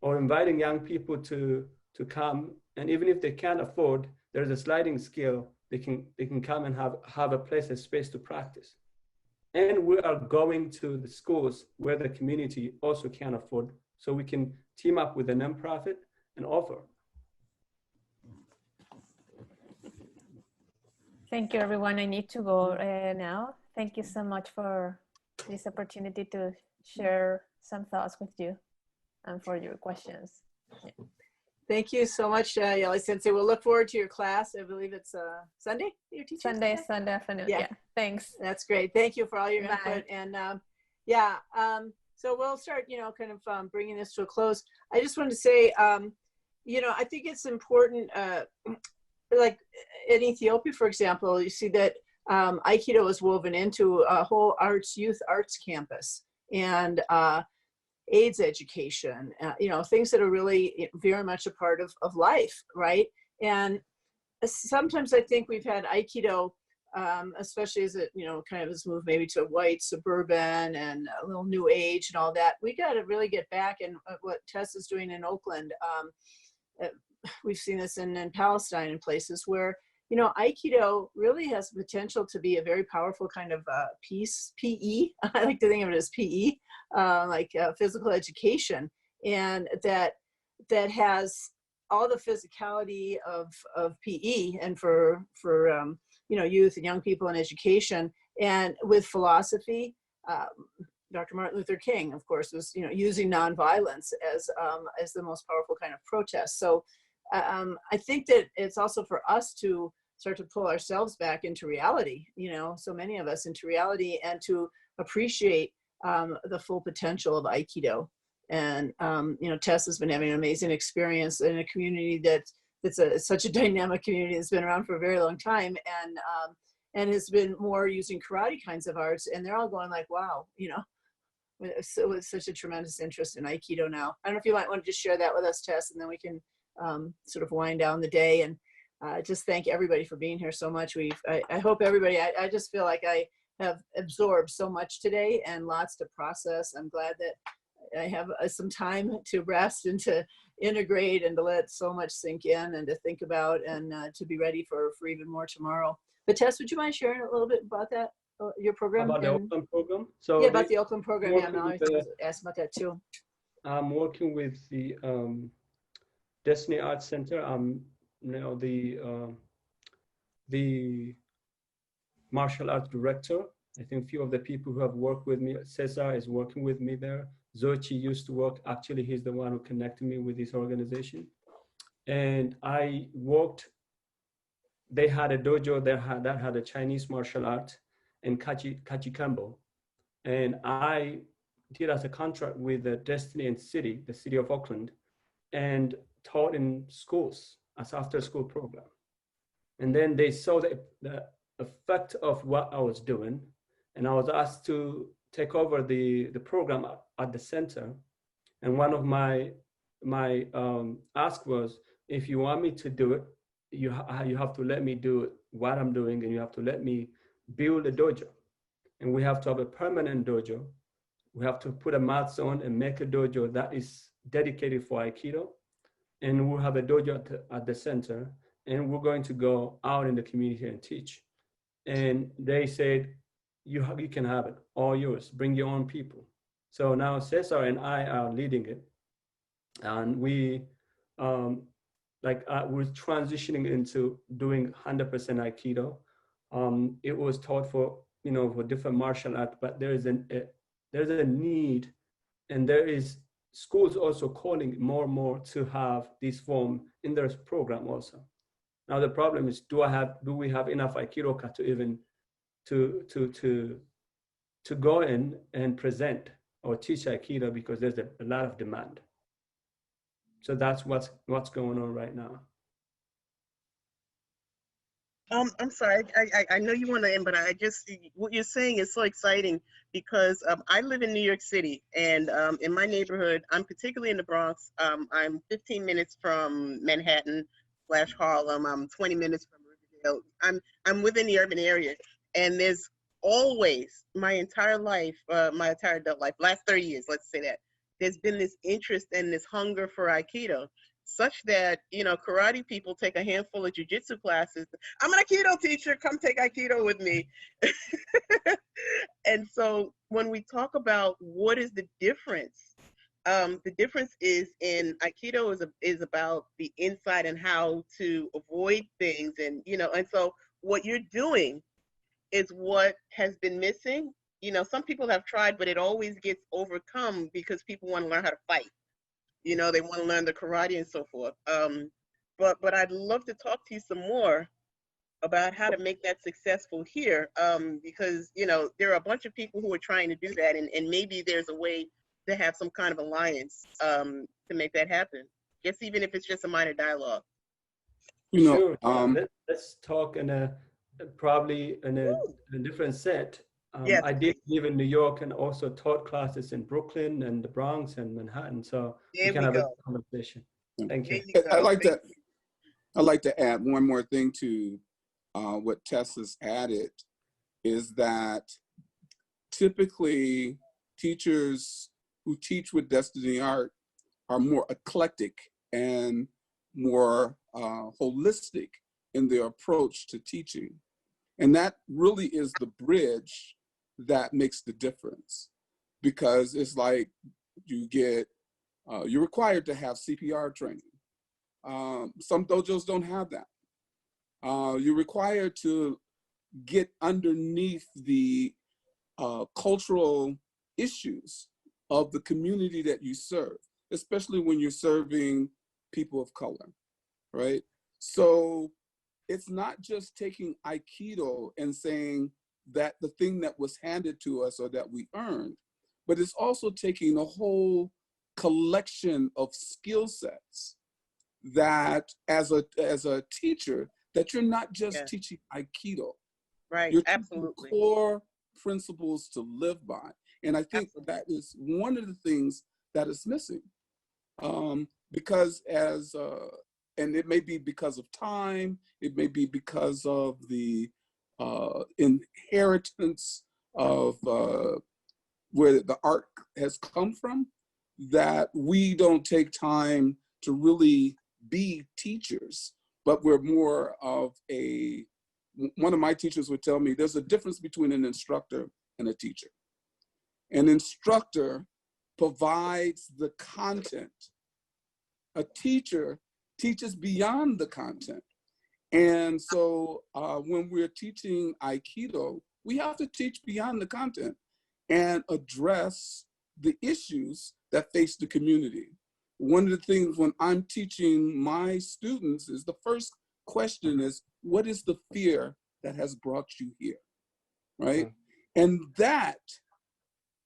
or inviting young people to come. And even if they can't afford, there's a sliding scale, they can come and have a place, a space to practice. And we are going to the schools where the community also can't afford, so we can team up with a nonprofit and offer. Thank you, everyone. I need to go now. Thank you so much for this opportunity to share some thoughts with you and for your questions. Yeah. Thank you so much, Yelitza Sensei. We'll look forward to your class. I believe it's Sunday. Your teacher? Sunday afternoon. Yeah. Thanks. That's great. Thank you for all your input. And so we'll start, kind of bringing this to a close. I just wanted to say, I think it's important, like in Ethiopia, for example, you see that Aikido is woven into a whole youth arts campus, and AIDS education, things that are really very much a part of life, right? And sometimes I think we've had Aikido especially as it, you know, kind of has moved maybe to white, suburban, and a little new age and all that. We got to really get back in what Tess is doing in Oakland. We've seen this in Palestine and places where, you know, Aikido really has the potential to be a very powerful kind of peace, PE. I like to think of it as PE, like physical education, and that has all the physicality of PE and for you know, youth and young people in education, and with philosophy. Dr. Martin Luther King, of course, was, you know, using nonviolence as the most powerful kind of protest. So I think that it's also for us to start to pull ourselves back into reality, you know, so many of us into reality, and to appreciate the full potential of Aikido. And, you know, Tess has been having an amazing experience in a community that's such a dynamic community that's been around for a very long time, and has been more using karate kinds of arts. And they're all going like, wow, you know, with such a tremendous interest in Aikido now. I don't know if you might want to just share that with us, Tess, and then we can sort of wind down the day. And just thank everybody for being here so much. I hope everybody, I just feel like I have absorbed so much today and lots to process. I'm glad that I have some time to rest and to integrate and to let so much sink in and to think about, and to be ready for even more tomorrow. But Tess, would you mind sharing a little bit about that, your program? About the Oakland program? So yeah, about the Oakland program. Yeah, no, I was asked about that too. I'm working with the Destiny Arts Center. I'm, you know, the martial arts director. I think a few of the people who have worked with me, Cesar is working with me there. Zochi used to work, actually he's the one who connected me with this organization. And I worked, they had a dojo that had a Chinese martial art and Kachikambo. And I did as a contract with the Destiny and City, the city of Oakland, and taught in schools as after school program. And then they saw the effect of what I was doing. And I was asked to take over the program at the center. And one of my ask was, if you want me to do it, you have to let me do what I'm doing, and you have to let me build a dojo. And we have to have a permanent dojo. We have to put a mats on and make a dojo that is dedicated for Aikido. And we'll have a dojo at the center, and we're going to go out in the community and teach. And they said, you can have it, all yours, bring your own people. So now Cesar and I are leading it. And we're transitioning into doing 100% Aikido. It was taught for, you know, for different martial arts, but there's a need, and there is schools also calling more and more to have this form in their program also. Now the problem is, do we have enough Aikidoka to even to go in and present or teach Aikido, because there's a lot of demand. So that's what's going on right now. I'm sorry, I know you want to end, but what you're saying is so exciting, because I live in New York City, and in my neighborhood, I'm particularly in the Bronx. I'm 15 minutes from Manhattan / Harlem. I'm 20 minutes from Riverdale. I'm within the urban area, and there's always, my entire life, my entire adult life, last 30 years, let's say that, there's been this interest and this hunger for Aikido, such that, you know, karate people take a handful of jiu-jitsu classes. I'm an Aikido teacher, come take Aikido with me. And so when we talk about what is the difference is in Aikido is about the insight and how to avoid things. And, you know, and so what you're doing is what has been missing. You know, some people have tried, but it always gets overcome because people want to learn how to fight. You know, they want to learn the karate and so forth. But I'd love to talk to you some more about how to make that successful here, because, you know, there are a bunch of people who are trying to do that, and maybe there's a way to have some kind of alliance to make that happen. Guess even if it's just a minor dialogue. You know, sure. Let's talk probably in a different set. Yes. I did live in New York and also taught classes in Brooklyn and the Bronx and Manhattan, so we can have a conversation. Thank you. I'd like to add one more thing to what Tess has added is that typically teachers who teach with Destiny Art are more eclectic and more holistic in their approach to teaching. And that really is the bridge that makes the difference, because it's like you're required to have CPR training. Some dojos don't have that. You're required to get underneath the cultural issues of the community that you serve, especially when you're serving people of color, right? So it's not just taking Aikido and saying that the thing that was handed to us or that we earned, but it's also taking a whole collection of skill sets that as a teacher, that you're not just teaching Aikido. Right, you're absolutely. teaching core principles to live by. And I think that is one of the things that is missing. Because and it may be because of time, it may be because of the inheritance of where the art has come from, that we don't take time to really be teachers, but we're more of one of my teachers would tell me there's a difference between an instructor and a teacher. An instructor provides the content. A teacher teaches beyond the content. And so when we're teaching Aikido, we have to teach beyond the content and address the issues that face the community. One of the things when I'm teaching my students is the first question is, what is the fear that has brought you here, right? And that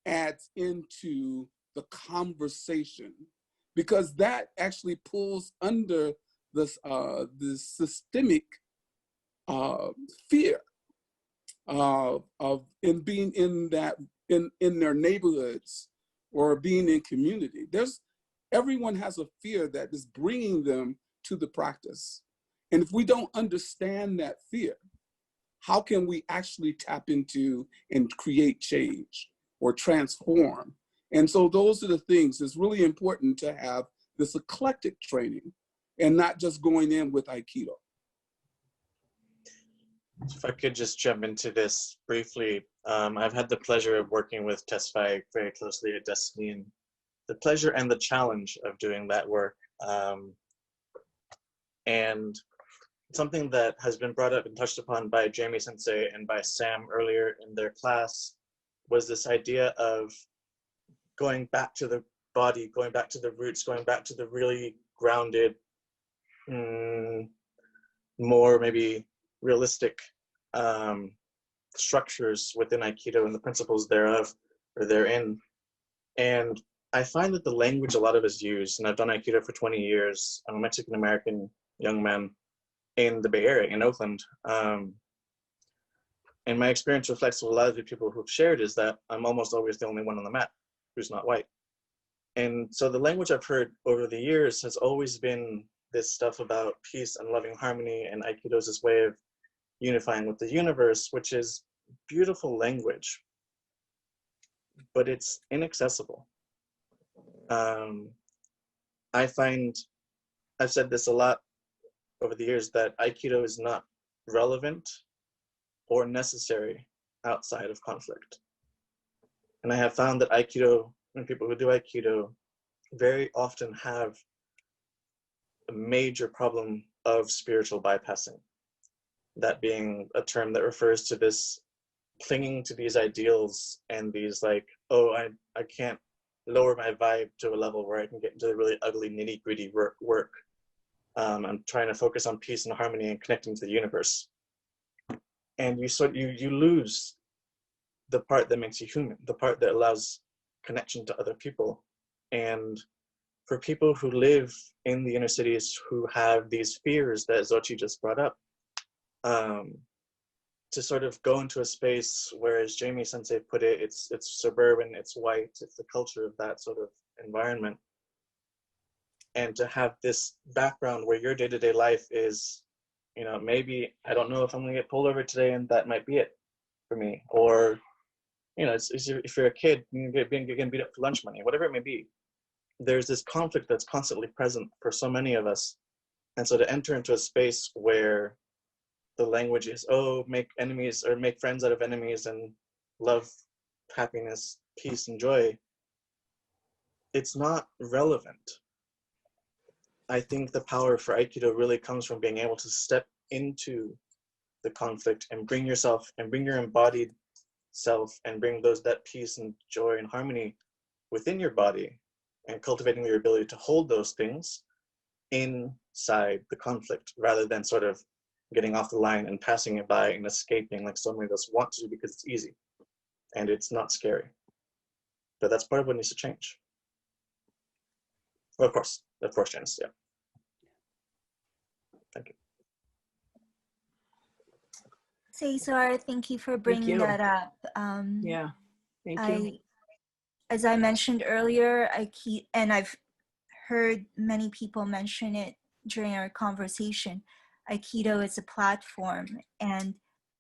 adds into the conversation, because that actually pulls under this the systemic fear of in being in their neighborhoods or being in community. Everyone has a fear that is bringing them to the practice. And if we don't understand that fear, how can we actually tap into and create change or transform? And so those are the things. It's really important to have this eclectic training and not just going in with Aikido. If I could just jump into this briefly, I've had the pleasure of working with Tesfaye very closely at Destiny, and the pleasure and the challenge of doing that work. And something that has been brought up and touched upon by Jamie Sensei and by Sam earlier in their class was this idea of going back to the body, going back to the roots, going back to the really grounded, more maybe realistic structures within Aikido and the principles thereof or therein. And I find that the language a lot of us use, and I've done Aikido for 20 years, I'm a Mexican-American young man in the Bay Area, in Oakland. And my experience reflects what a lot of the people who've shared is that I'm almost always the only one on the mat who's not white. And so the language I've heard over the years has always been this stuff about peace and loving harmony, and Aikido's this way of unifying with the universe, which is beautiful language, but it's inaccessible. I find, I've said this a lot over the years, that Aikido is not relevant or necessary outside of conflict. And I have found that Aikido, and people who do Aikido, very often have a major problem of spiritual bypassing. That being a term that refers to this clinging to these ideals and these like, oh, I can't lower my vibe to a level where I can get into the really ugly nitty-gritty work. I'm trying to focus on peace and harmony and connecting to the universe. And you lose the part that makes you human, the part that allows connection to other people. And for people who live in the inner cities who have these fears that Xochi just brought up, to sort of go into a space where, as Jamie Sensei put it, it's suburban, it's white, it's the culture of that sort of environment. And to have this background where your day-to-day life is You know, maybe I don't know if I'm gonna get pulled over today, and that might be it for me. Or, you know, if you're a kid, you get getting beat up for lunch money, whatever it may be. There's this conflict that's constantly present for so many of us. And so to enter into a space where the language is, oh, make enemies or make friends out of enemies and love, happiness, peace, and joy, it's not relevant. I think the power for Aikido really comes from being able to step into the conflict and bring yourself and bring your embodied self and bring that peace and joy and harmony within your body, and cultivating your ability to hold those things inside the conflict rather than sort of getting off the line and passing it by and escaping like so many of us want to do because it's easy and it's not scary. But that's part of what needs to change. Well, of course, Janice, yeah. Thank you. Cesar, thank you for bringing that up. Yeah, thank you. As I mentioned earlier, and I've heard many people mention it during our conversation, Aikido is a platform. And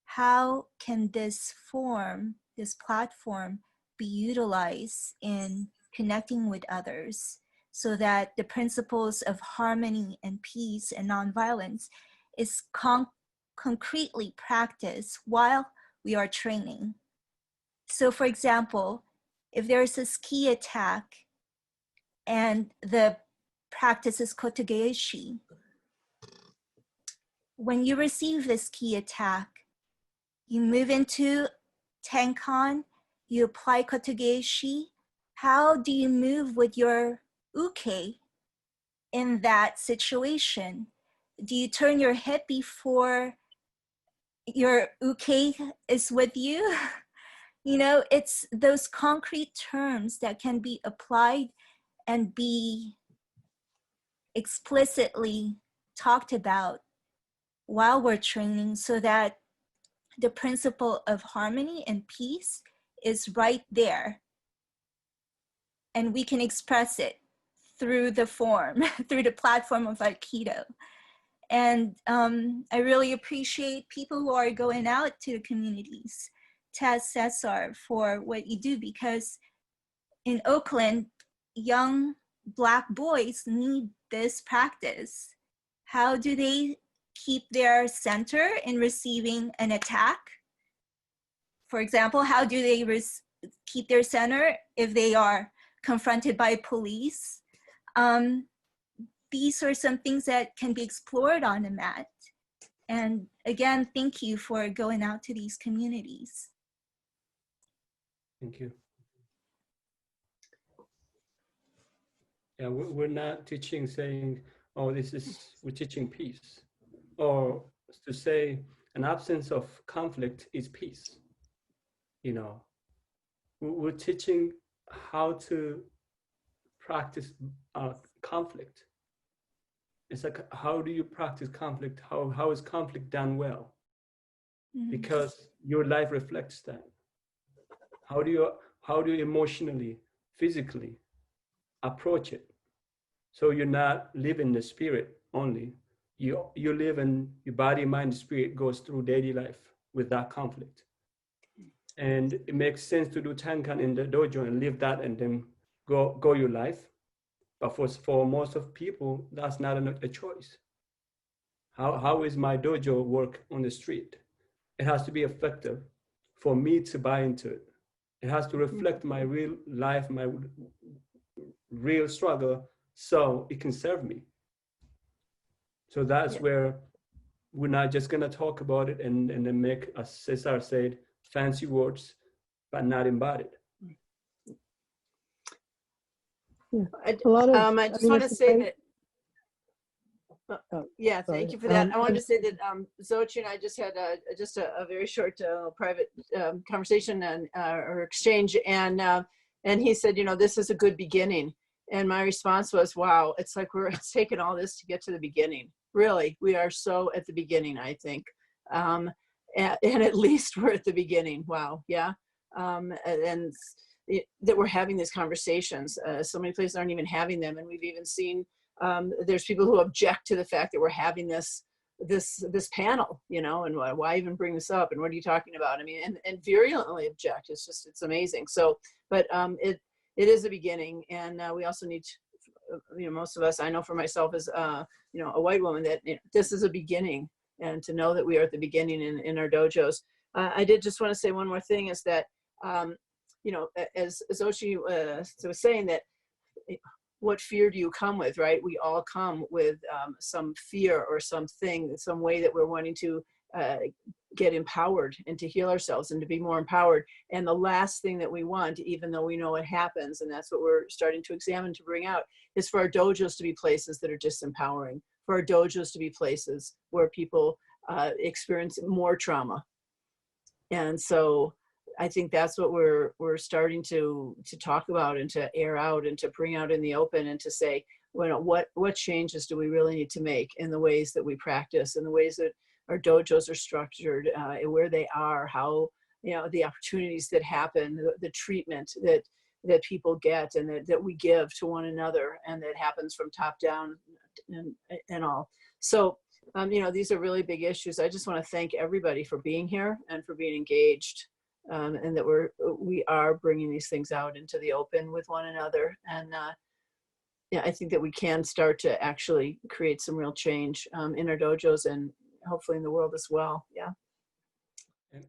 how can this platform be utilized in connecting with others so that the principles of harmony and peace and nonviolence is concretely practiced while we are training? So for example, if there's a ski attack and the practice is kotogeshi, when you receive the ski attack, you move into tenkan, you apply kotogeshi. How do you move with your uke in that situation? Do you turn your head before your uke is with you? You know, it's those concrete terms that can be applied and be explicitly talked about while we're training so that the principle of harmony and peace is right there. And we can express it through the form, through the platform of Aikido. And I really appreciate people who are going out to the communities, Cesar, for what you do, because in Oakland, young Black boys need this practice. How do they keep their center in receiving an attack? For example, how do they keep their center if they are confronted by police? These are some things that can be explored on the mat. And again, thank you for going out to these communities. Thank you. Yeah, we're not teaching saying, oh, we're teaching peace. Or to say an absence of conflict is peace. You know, we're teaching how to practice conflict. It's like, how do you practice conflict? How is conflict done well? Mm-hmm. Because your life reflects that. How do you emotionally, physically approach it? So you're not living the spirit only. You live in your body, mind, spirit goes through daily life with that conflict. And it makes sense to do Tenkan in the dojo and live that and then go your life. But for most of people, that's not a choice. How is my dojo work on the street? It has to be effective for me to buy into it. It has to reflect my real life, my real struggle, so it can serve me. So that's where we're not just gonna talk about it and then make, as Cesar said, fancy words, but not embodied. I just want to say that, yeah, thank you for that. I wanted to say that Xochitl and I just had a very short private conversation or exchange, and he said, you know, this is a good beginning. And my response was, wow, it's like it's taken all this to get to the beginning. Really, we are so at the beginning, I think. And at least we're at the beginning. Wow, yeah. And that we're having these conversations. So many places aren't even having them. And we've even seen there's people who object to the fact that we're having this this panel, you know, and why even bring this up, and what are you talking about? I mean, and virulently object. It's amazing. So, but it is a beginning, and we also need to, you know, most of us, I know for myself as you know, a white woman, that, you know, this is a beginning, and to know that we are at the beginning in our dojos. I did just want to say one more thing, is that you know, as Oshi was saying, that what fear do you come with, right? We all come with some fear or something, some way that we're wanting to get empowered and to heal ourselves and to be more empowered. And the last thing that we want, even though we know it happens, and that's what we're starting to examine, to bring out, is for our dojos to be places that are disempowering, for our dojos to be places where people experience more trauma. And so I think that's what we're starting to talk about and to air out and to bring out in the open, and to say, well, what changes do we really need to make in the ways that we practice, in the ways that our dojos are structured, where they are, how, you know, the opportunities that happen, the treatment that people get, and that we give to one another, and that happens from top down and all. So, you know, these are really big issues. I just want to thank everybody for being here and for being engaged. And that we are bringing these things out into the open with one another. And yeah, I think that we can start to actually create some real change in our dojos, and hopefully in the world as well. Yeah. And